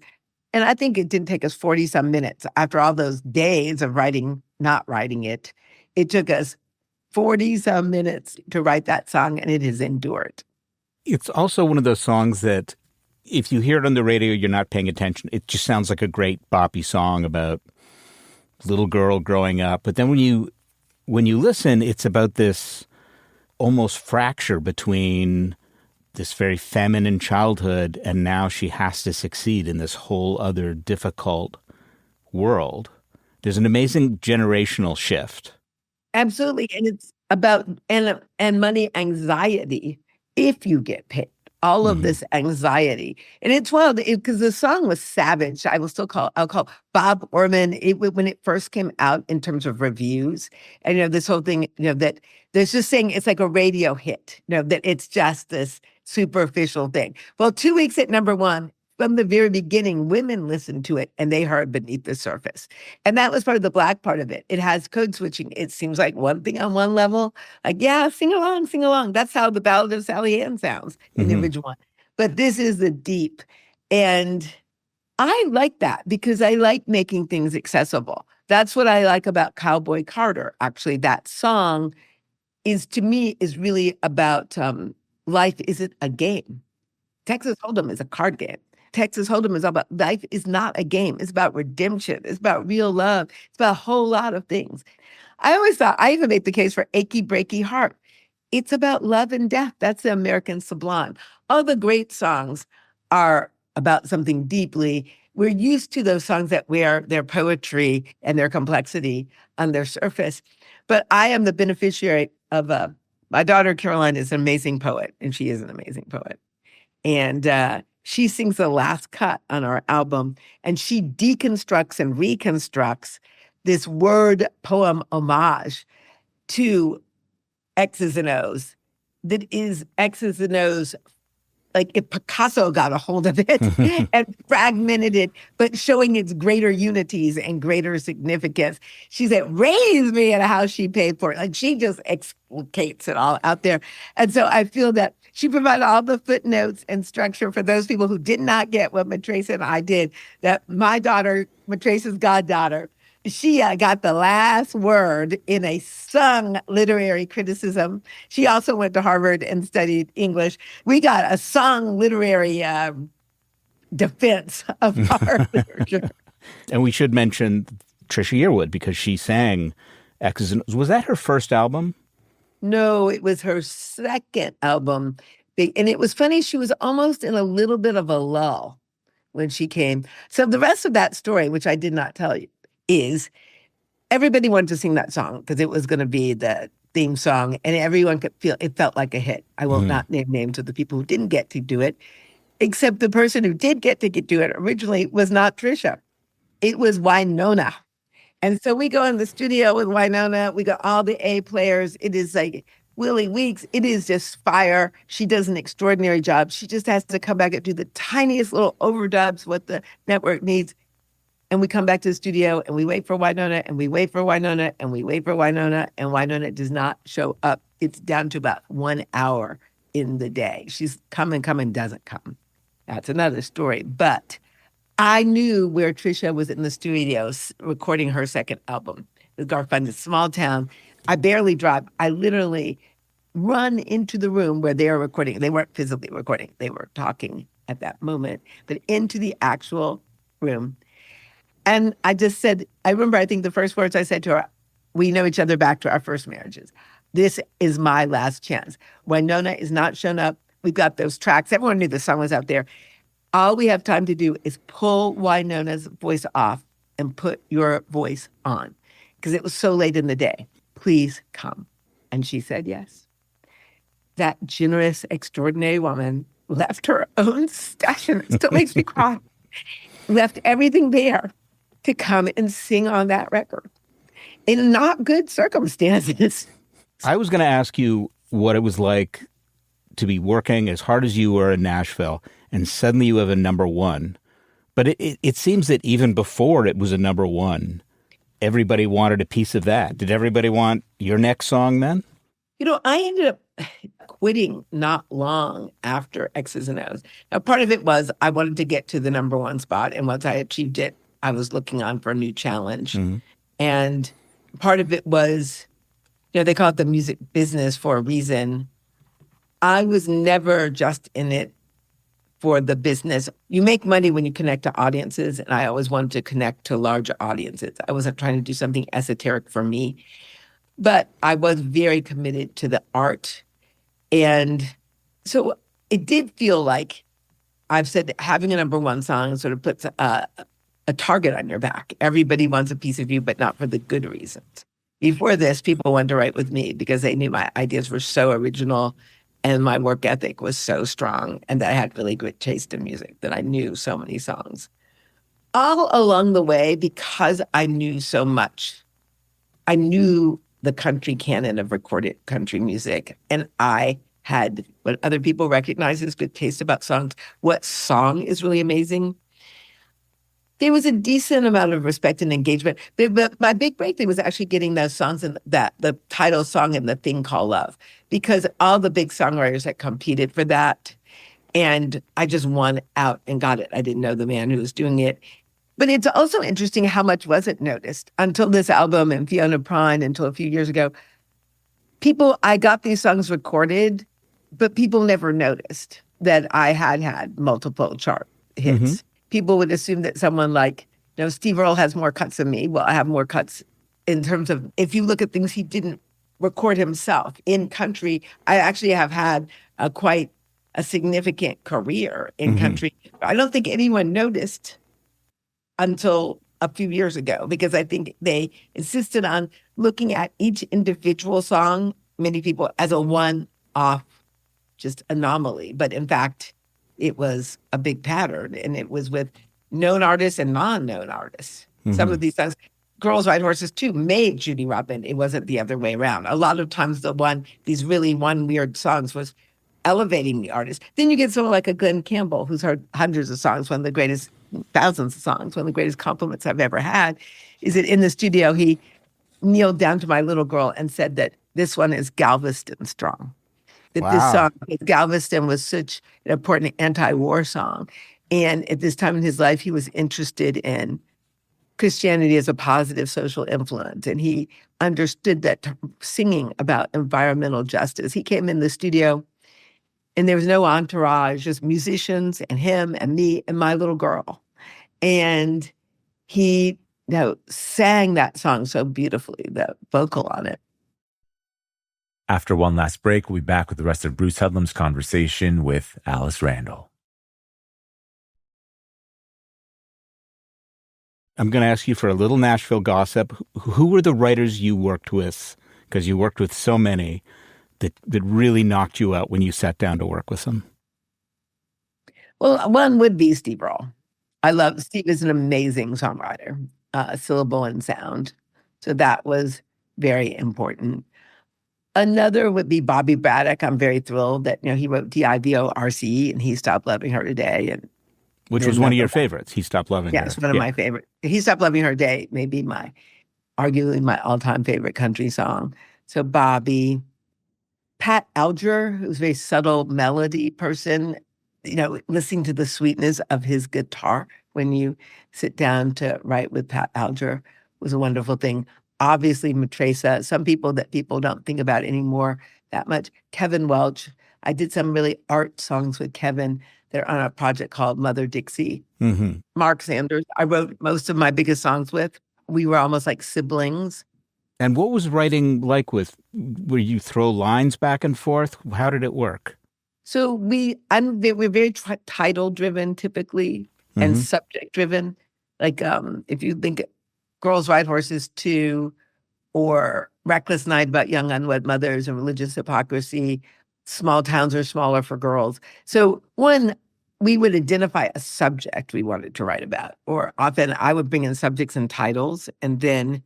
And I think it didn't take us 40 some minutes after all those days of not writing it. It took us 40 some minutes to write that song, and it has endured. It's also one of those songs that if you hear it on the radio, you're not paying attention. It just sounds like a great boppy song about a little girl growing up. But then when you listen, it's about this almost fracture between this very feminine childhood, and now she has to succeed in this whole other difficult world. There's an amazing generational shift. Absolutely. And it's about and money anxiety if you get paid. All of this anxiety. And it's wild because the song was savage. I'll call Bob Orman, when it first came out in terms of reviews. And, this whole thing, that there's just saying it's like a radio hit, that it's just this superficial thing. Well, 2 weeks at number one, from the very beginning, women listened to it and they heard beneath the surface. And that was part of the Black part of it. It has code switching. It seems like one thing on one level, like, yeah, sing along, sing along. That's how the Ballad of Sally Anne sounds in the original one. But this is the deep. And I like that because I like making things accessible. That's what I like about Cowboy Carter. Actually, that song to me, is really about life isn't a game. Texas Hold'em is a card game. Texas Hold'em is all about life is not a game. It's about redemption. It's about real love. It's about a whole lot of things. I always thought, I even make the case for Achy Breaky Heart. It's about love and death. That's the American sublime. All the great songs are about something deeply. We're used to those songs that wear their poetry and their complexity on their surface. But I am the beneficiary of my daughter Caroline is an amazing poet, and she is an amazing poet. And she sings the last cut on our album, and she deconstructs and reconstructs this word poem homage to X's and O's that is X's and O's, like if Picasso got a hold of it and fragmented it, but showing its greater unities and greater significance. She said, raise me at a house she paid for. Like she just explicates it all out there. And so I feel that she provided all the footnotes and structure for those people who did not get what Matrace and I did, that my daughter, Matrace's goddaughter, she got the last word in a sung literary criticism. She also went to Harvard and studied English. We got a sung literary defense of our literature. And we should mention Trisha Yearwood because she sang X's and O's. Was that her first album? No, it was her second album. And it was funny, she was almost in a little bit of a lull when she came. So the rest of that story, which I did not tell you, is everybody wanted to sing that song because it was going to be the theme song and everyone could feel it felt like a hit. I will not name names of the people who didn't get to do it, except the person who did get to do it originally was not Trisha. It was Wynonna. And so we go in the studio with Wynonna. We got all the A players. It is like Willie Weeks. It is just fire. She does an extraordinary job. She just has to come back and do the tiniest little overdubs, what the network needs. And we come back to the studio and we wait for Wynonna and we wait for Wynonna and we wait for Wynonna and Wynonna does not show up. It's down to about 1 hour in the day. She's come and doesn't come. That's another story. But I knew where Trisha was in the studios recording her second album. It was Garfunkel, small town. I barely drive. I literally run into the room where they are recording. They weren't physically recording. They were talking at that moment, but into the actual room. And I just said, I remember, I think the first words I said to her, we know each other back to our first marriages. This is my last chance. Wynonna is not shown up. We've got those tracks. Everyone knew the song was out there. All we have time to do is pull Wynonna's voice off and put your voice on. Because it was so late in the day. Please come. And she said yes. That generous, extraordinary woman left her own stash, and it still makes me cry. Left everything there to come and sing on that record in not good circumstances. I was going to ask you what it was like to be working as hard as you were in Nashville and suddenly you have a number one. But it seems that even before it was a number one, everybody wanted a piece of that. Did everybody want your next song then? You know, I ended up quitting not long after X's and O's. Now, part of it was I wanted to get to the number one spot. And once I achieved it, I was looking on for a new challenge. Mm-hmm. And part of it was, you know, they call it the music business for a reason. I was never just in it for the business. You make money when you connect to audiences, and I always wanted to connect to larger audiences. I wasn't trying to do something esoteric for me, but I was very committed to the art. And so it did feel like, I've said that having a number one song sort of puts a target on your back. Everybody wants a piece of you, but not for the good reasons. Before this, people wanted to write with me because they knew my ideas were so original and my work ethic was so strong and that I had really good taste in music, that I knew so many songs. All along the way, because I knew so much, I knew the country canon of recorded country music, and I had what other people recognize as good taste about songs. What song is really amazing? There was a decent amount of respect and engagement. But my big breakthrough was actually getting those songs in the title song and the thing called Love, because all the big songwriters had competed for that. And I just won out and got it. I didn't know the man who was doing it. But it's also interesting how much wasn't noticed until this album and Fiona Prine until a few years ago. I got these songs recorded, but people never noticed that I had multiple chart hits. Mm-hmm. People would assume that someone like, you know, Steve Earle has more cuts than me. Well, I have more cuts in terms of, if you look at things he didn't record himself in country, I actually have had quite a significant career in mm-hmm. country. I don't think anyone noticed until a few years ago, because I think they insisted on looking at each individual song, many people, as a one-off just anomaly. But in fact, it was a big pattern, and it was with known artists and non-known artists. Mm-hmm. Some of these songs, Girls Ride Horses too made Judy Robin. It wasn't the other way around. A lot of times these really one weird songs was elevating the artist. Then you get someone like a Glenn Campbell, who's heard hundreds of songs, one of the greatest, thousands of songs, one of the greatest compliments I've ever had, is that in the studio, he kneeled down to my little girl and said that this one is Galveston strong. That this Wow. song, Galveston was such an important anti-war song. And at this time in his life, he was interested in Christianity as a positive social influence. And he understood that singing about environmental justice. He came in the studio and there was no entourage, just musicians and him and me and my little girl. And he sang that song so beautifully, the vocal on it. After one last break, we'll be back with the rest of Bruce Headlam's conversation with Alice Randall. I'm going to ask you for a little Nashville gossip. Who were the writers you worked with, because you worked with so many, that really knocked you out when you sat down to work with them? Well, one would be Steve Earle. Steve is an amazing songwriter, syllable and sound. So that was very important. Another would be Bobby Braddock. I'm very thrilled that, he wrote DIVORCE and He Stopped Loving Her Today. And Which was one of your favorites. He Stopped Loving Her. Yeah, it's one of my favorite. He Stopped Loving Her Today, maybe arguably my all-time favorite country song. So Bobby. Pat Alger, who's a very subtle melody person, listening to the sweetness of his guitar when you sit down to write with Pat Alger was a wonderful thing. Obviously, Matresa, some people that people don't think about anymore that much. Kevin Welch. I did some really art songs with Kevin. They're on a project called Mother Dixie. Mm-hmm. Mark Sanders, I wrote most of my biggest songs with. We were almost like siblings. And what was writing like where you throw lines back and forth? How did it work? So we're very title driven typically, and subject driven. Like if you think Girls Ride Horses 2 or Reckless Night about young unwed mothers and religious hypocrisy, Small Towns Are Smaller for Girls. So one, we would identify a subject we wanted to write about, or often I would bring in subjects and titles, and then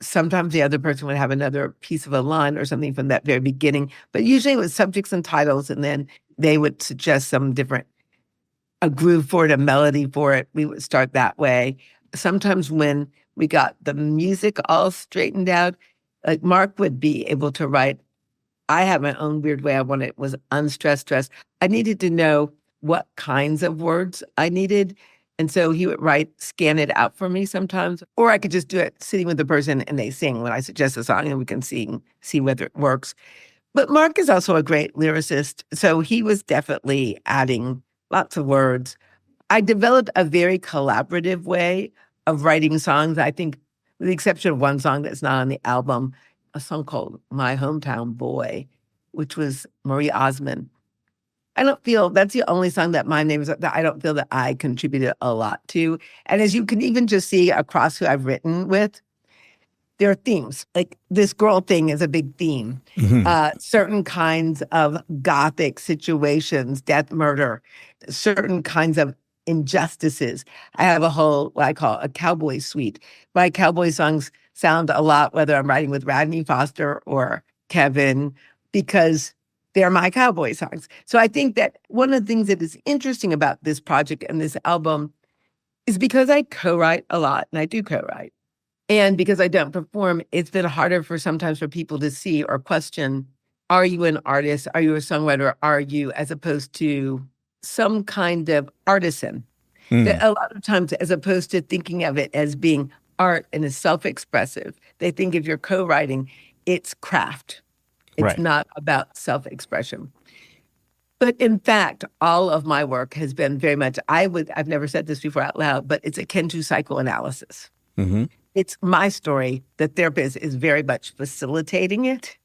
sometimes the other person would have another piece of a line or something from that very beginning, but usually it was subjects and titles, and then they would suggest a groove for it, a melody for it. We would start that way. Sometimes when we got the music all straightened out, like Mark would be able to write, I have my own weird way I want it, was unstressed, stressed. I needed to know what kinds of words I needed. And so he would scan it out for me sometimes, or I could just do it sitting with the person and they sing when I suggest a song and we can see whether it works. But Mark is also a great lyricist. So he was definitely adding lots of words. I developed a very collaborative way of writing songs. I think with the exception of one song that's not on the album, a song called My Hometown Boy, which was Marie Osmond. I don't feel that's the only song that my name is that I don't feel that I contributed a lot to. And as you can even just see across who I've written with, there are themes. Like this girl thing is a big theme. Certain kinds of gothic situations, death, murder, certain kinds of injustices. I have a whole, what I call a cowboy suite. My cowboy songs sound a lot, whether I'm writing with Rodney Foster or Kevin, because they're my cowboy songs. So I think that one of the things that is interesting about this project and this album is because I co-write a lot, and I do co-write, and because I don't perform, it's been harder sometimes for people to see or question, are you an artist? Are you a songwriter? Are you, as opposed to some kind of artisan? That a lot of times, as opposed to thinking of it as being art and as self-expressive, they think if you're co-writing, it's craft. It's not about self-expression. But in fact, all of my work has been very much, I've never said this before out loud, but it's akin to psychoanalysis. It's my story. The therapist is very much facilitating it.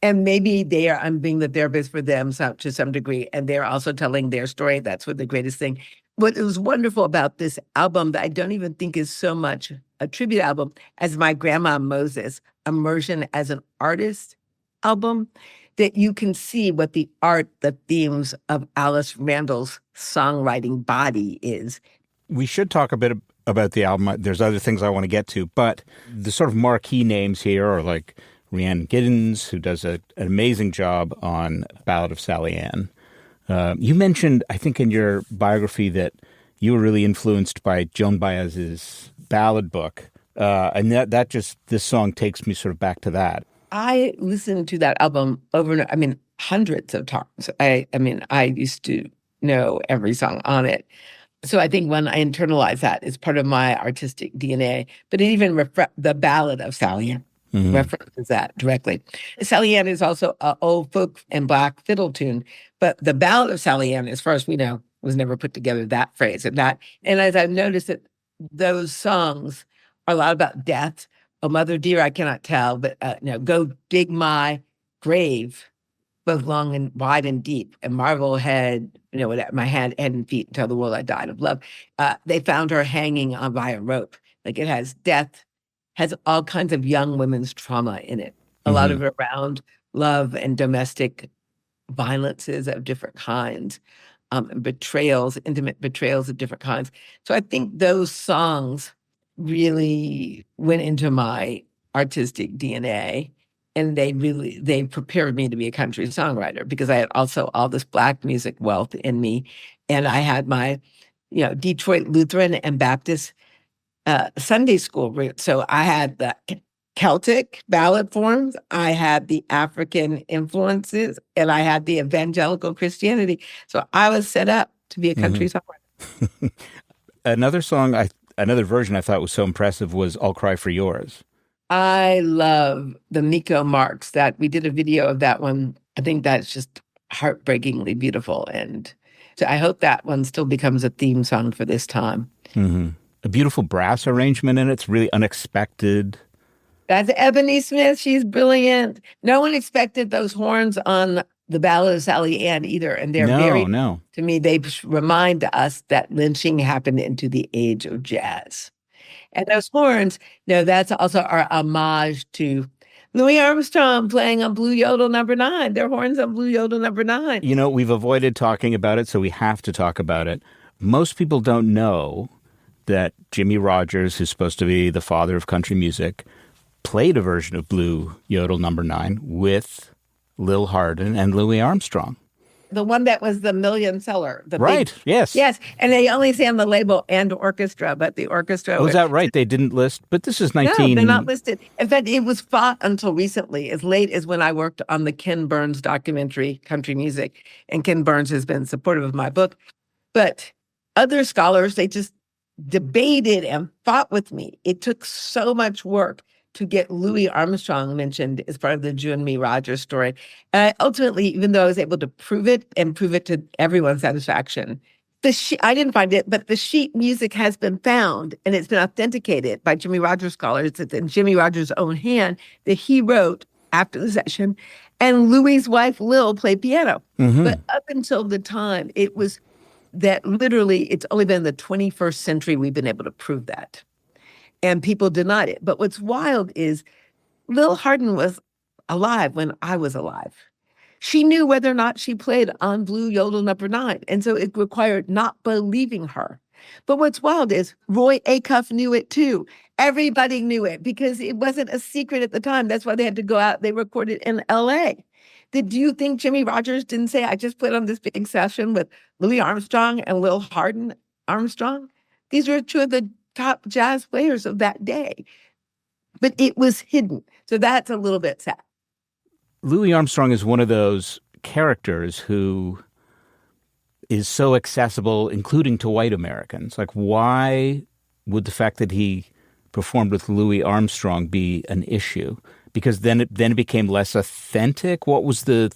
And maybe I'm being the therapist for them to some degree, and they're also telling their story. That's what the greatest thing. What was wonderful about this album that I don't even think is so much a tribute album as my grandma Moses, Immersion as an Artist album, that you can see what the themes of Alice Randall's songwriting body is. We should talk a bit about the album. There's other things I want to get to, but the sort of marquee names here are like Rhiannon Giddens, who does an amazing job on Ballad of Sally Anne. You mentioned, I think, in your biography that you were really influenced by Joan Baez's ballad book. And this song takes me sort of back to that. I listened to that album over and I mean, hundreds of times. I mean, I used to know every song on it. So I think when I internalize that, it's part of my artistic DNA. But it even the Ballad of Sally Anne references that directly. Sally Anne is also an old folk and black fiddle tune, but the Ballad of Sally Anne, as far as we know, was never put together, that phrase. And as I've noticed that those songs are a lot about death. Oh, mother dear, I cannot tell, but go dig my grave, both long and wide and deep, and Marvel had, my head and feet, and tell the world I died of love. They found her hanging on by a rope. Like, it has death, has all kinds of young women's trauma in it. A lot of it around love and domestic violences of different kinds, betrayals, intimate betrayals of different kinds. So I think those songs really went into my artistic DNA. And they prepared me to be a country songwriter because I had also all this Black music wealth in me. And I had my, Detroit Lutheran and Baptist Sunday school roots. So I had the Celtic ballad forms, I had the African influences, and I had the evangelical Christianity. So I was set up to be a country songwriter. Another version I thought was so impressive was I'll Cry for Yours. I love the Miko Marks that we did a video of that one. I think that's just heartbreakingly beautiful. And so I hope that one still becomes a theme song for this time. A beautiful brass arrangement in it. It's really unexpected. That's Ebony Smith. She's brilliant. No one expected those horns on the Ballad of Sally Anne either. And they're to me, they remind us that lynching happened into the age of jazz. And those horns, that's also our homage to Louis Armstrong playing on Blue Yodel number 9. Their horns on Blue Yodel number 9. We've avoided talking about it, so we have to talk about it. Most people don't know that Jimmie Rodgers, who's supposed to be the father of country music, played a version of Blue Yodel number 9 with Lil Hardin and Louis Armstrong. The one that was the million seller. Right, yes. Yes, and they only say on the label and orchestra, but the orchestra... Was that right? They didn't list, but this is 19... No, they're not listed. In fact, it was fought until recently, as late as when I worked on the Ken Burns documentary, Country Music, and Ken Burns has been supportive of my book. But other scholars, they just debated and fought with me. It took so much work to get Louis Armstrong mentioned as part of the Jimmie Rodgers story. And I ultimately, even though I was able to prove it to everyone's satisfaction, I didn't find it, but the sheet music has been found and it's been authenticated by Jimmie Rodgers scholars. It's in Jimmie Rodgers' own hand that he wrote after the session. And Louis' wife, Lil, played piano. But up until the time, it was that literally, it's only been in the 21st century we've been able to prove that. And people denied it. But what's wild is Lil Hardin was alive when I was alive. She knew whether or not she played on Blue Yodel number 9. And so it required not believing her. But what's wild is Roy Acuff knew it too. Everybody knew it because it wasn't a secret at the time. That's why they had to go out. They recorded in L.A. Did you think Jimmie Rodgers didn't say, I just played on this big session with Louis Armstrong and Lil Hardin Armstrong? These were two of the top jazz players of that day. But it was hidden. So that's a little bit sad. Louis Armstrong is one of those characters who is so accessible, including to white Americans. Like, why would the fact that he performed with Louis Armstrong be an issue? Because then it became less authentic. What was the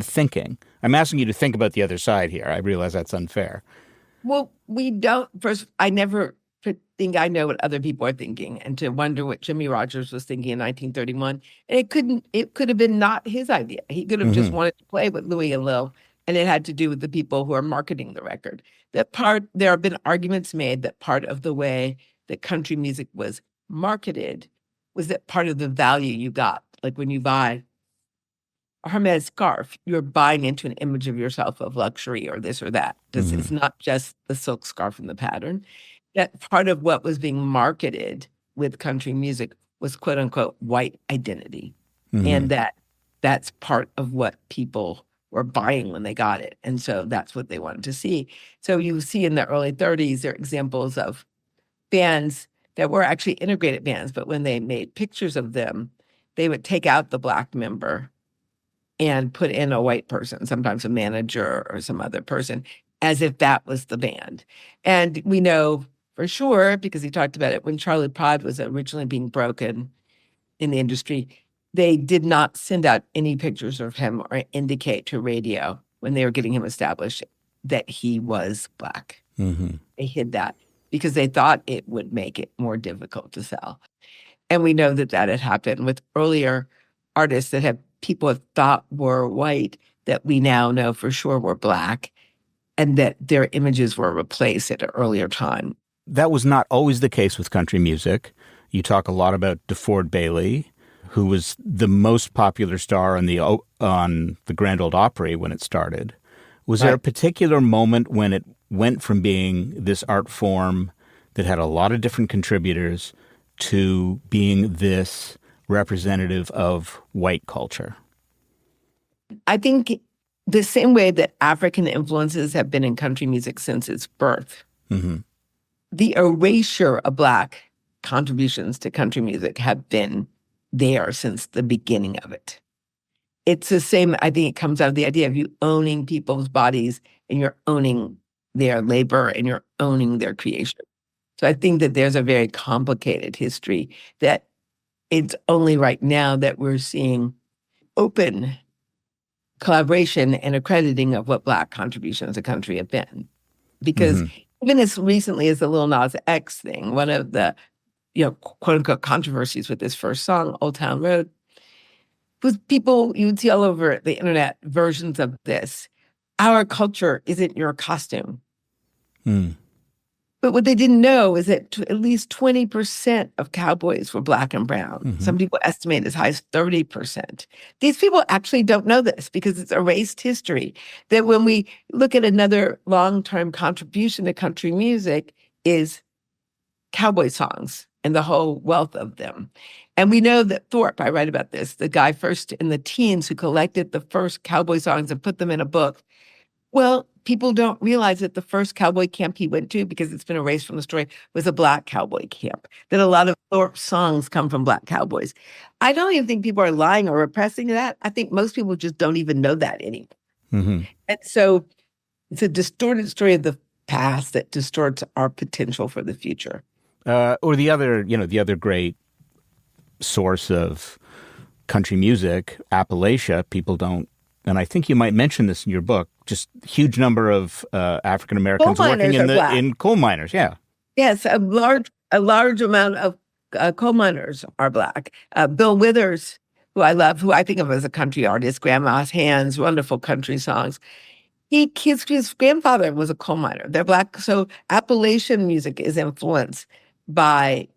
thinking? I'm asking you to think about the other side here. I realize that's unfair. Well, we don't. First, I never think I know what other people are thinking, and to wonder what Jimmie Rodgers was thinking in 1931. And it could have been not his idea. He could have just wanted to play with Louis and Lil, and it had to do with the people who are marketing the record. There have been arguments made that part of the way that country music was marketed was that part of the value you got. Like when you buy a Hermes scarf, you're buying into an image of yourself of luxury or this or that. It's not just the silk scarf and the pattern. that part of what was being marketed with country music was quote unquote white identity. And that's part of what people were buying when they got it. And so that's what they wanted to see. So you see in the early 30s, there are examples of bands that were actually integrated bands, but when they made pictures of them, they would take out the Black member and put in a white person, sometimes a manager or some other person, as if that was the band. And we know for sure, because he talked about it, when Charlie Pride was originally being broken in the industry, they did not send out any pictures of him or indicate to radio when they were getting him established that he was Black. They hid that because they thought it would make it more difficult to sell. And we know that that had happened with earlier artists that have people have thought were white that we now know for sure were Black, and that their images were replaced at an earlier time. That was not always the case with country music. You talk a lot about DeFord Bailey, who was the most popular star on the Grand Ole Opry when it started. Was there a particular moment when it went from being this art form that had a lot of different contributors to being this representative of white culture? I think the same way that African influences have been in country music since its birth, the erasure of Black contributions to country music have been there since the beginning of it. It's the same, I think it comes out of the idea of you owning people's bodies and you're owning their labor and you're owning their creation. So I think that there's a very complicated history that it's only right now that we're seeing open collaboration and accrediting of what Black contributions to country have been. Because even as recently as the Lil Nas X thing, one of the quote unquote controversies with this first song, Old Town Road, was people, you would see all over the internet versions of this. Our culture isn't your costume. But what they didn't know is that at least 20% of cowboys were Black and brown. Some people estimate as high as 30%. These people actually don't know this because it's erased history. That when we look at another long-term contribution to country music is cowboy songs and the whole wealth of them. And we know that Thorpe, I write about this, the guy first in the teens who collected the first cowboy songs and put them in a book. Well, people don't realize that the first cowboy camp he went to, because it's been erased from the story, was a Black cowboy camp. That a lot of Thorpe's songs come from Black cowboys. I don't even think people are lying or repressing that. I think most people just don't even know that anymore. And so it's a distorted story of the past that distorts our potential for the future. Or the other great source of country music, Appalachia, people don't, and I think you might mention this in your book, just huge number of African Americans working in coal miners. Yeah. Yes, a large amount of coal miners are Black. Bill Withers, who I love, who I think of as a country artist, Grandma's Hands, wonderful country songs. His grandfather was a coal miner. They're Black. So Appalachian music is influenced by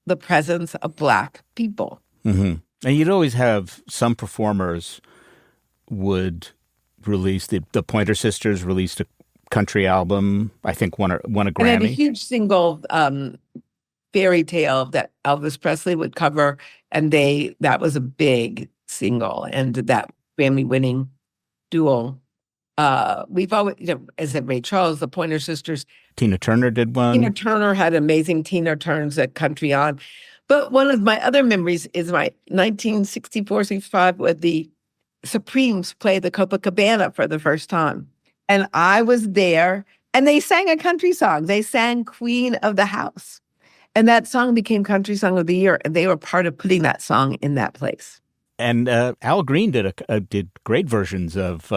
the presence of Black people. And you'd always have some performers would release, the Pointer Sisters released a country album, I think won a Grammy. And had a huge single fairy tale that Elvis Presley would cover, and that was a big single, and that Grammy-winning duel. We've always, as in Ray Charles, the Pointer Sisters. Tina Turner did one. Tina Turner had amazing Tina Turns at Country On. But one of my other memories is my 1964-65 when the Supremes played the Copacabana for the first time. And I was there, and they sang a country song. They sang Queen of the House. And that song became Country Song of the Year, and they were part of putting that song in that place. And Al Green did great versions of...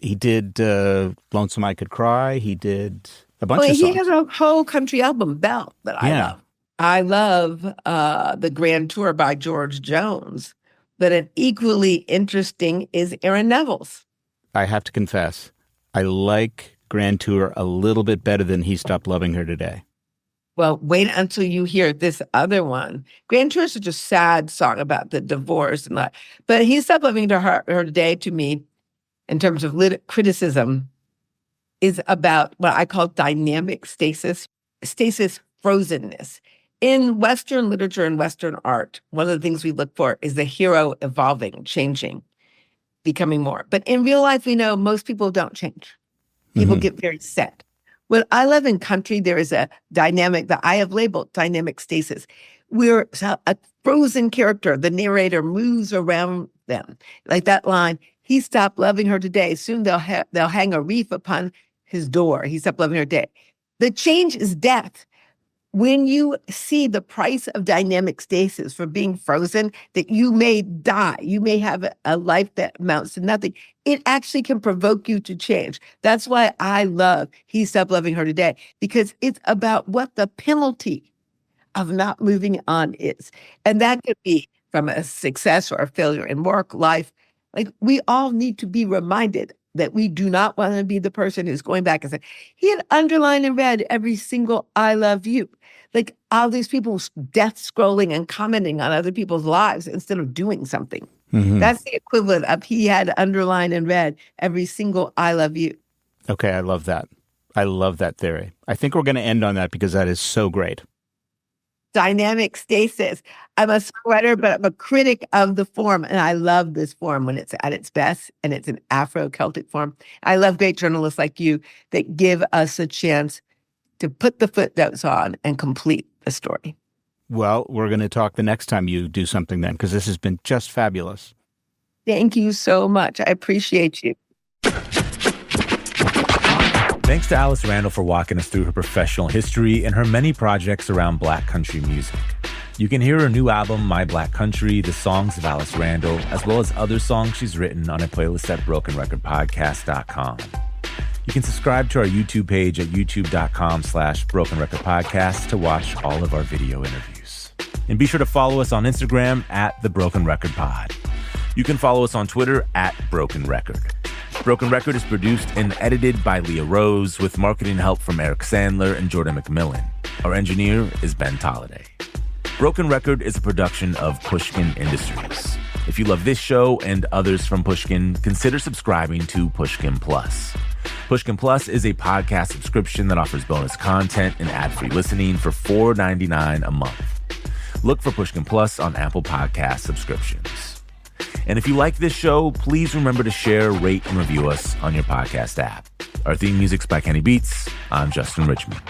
He did Lonesome I Could Cry. He did a bunch of songs. He has a whole country album, Bell, that I love. I love the Grand Tour by George Jones, but an equally interesting is Aaron Neville's. I have to confess, I like Grand Tour a little bit better than He Stopped Loving Her Today. Well, wait until you hear this other one. Grand Tour is such a sad song about the divorce and that. But He Stopped Loving Her Today, to me, in terms of criticism, is about what I call dynamic stasis. stasis, frozenness. In Western literature and Western art, one of the things we look for is the hero evolving, changing, becoming more. But in real life, we know most people don't change. People get very set. What I love in country, there is a dynamic that I have labeled dynamic stasis. We're a frozen character. The narrator moves around them. Like that line, he stopped loving her today. Soon they'll hang a wreath upon his door. He stopped loving her today. The change is death. When you see the price of dynamic stasis for being frozen, that you may die, you may have a life that amounts to nothing, it actually can provoke you to change. That's why I love He Stopped Loving Her Today, because it's about what the penalty of not moving on is. And that could be from a success or a failure in work, life. Like, we all need to be reminded that we do not want to be the person who's going back and saying, he had underlined and read every single I love you. Like, all these people death scrolling and commenting on other people's lives instead of doing something. That's the equivalent of he had underlined and read every single I love you. Okay, I love that. I love that theory. I think we're going to end on that because that is so great. Dynamic stasis. I'm a songwriter, but I'm a critic of the form. And I love this form when it's at its best, and it's an Afro-Celtic form. I love great journalists like you that give us a chance to put the footnotes on and complete the story. Well, we're going to talk the next time you do something then, because this has been just fabulous. Thank you so much. I appreciate you. Thanks to Alice Randall for walking us through her professional history and her many projects around Black country music. You can hear her new album, My Black Country, the Songs of Alice Randall, as well as other songs she's written on a playlist at brokenrecordpodcast.com. You can subscribe to our YouTube page at youtube.com/brokenrecordpodcast to watch all of our video interviews. And be sure to follow us on Instagram at The Broken Record Pod. You can follow us on Twitter at Broken Record. Broken Record is produced and edited by Leah Rose with marketing help from Eric Sandler and Jordan McMillan. Our engineer is Ben Tolliday. Broken Record is a production of Pushkin Industries. If you love this show and others from Pushkin, consider subscribing to Pushkin Plus. Pushkin Plus is a podcast subscription that offers bonus content and ad-free listening for $4.99 a month. Look for Pushkin Plus on Apple Podcast subscriptions. And if you like this show, please remember to share, rate, and review us on your podcast app. Our theme music's by Kenny Beats. I'm Justin Richmond.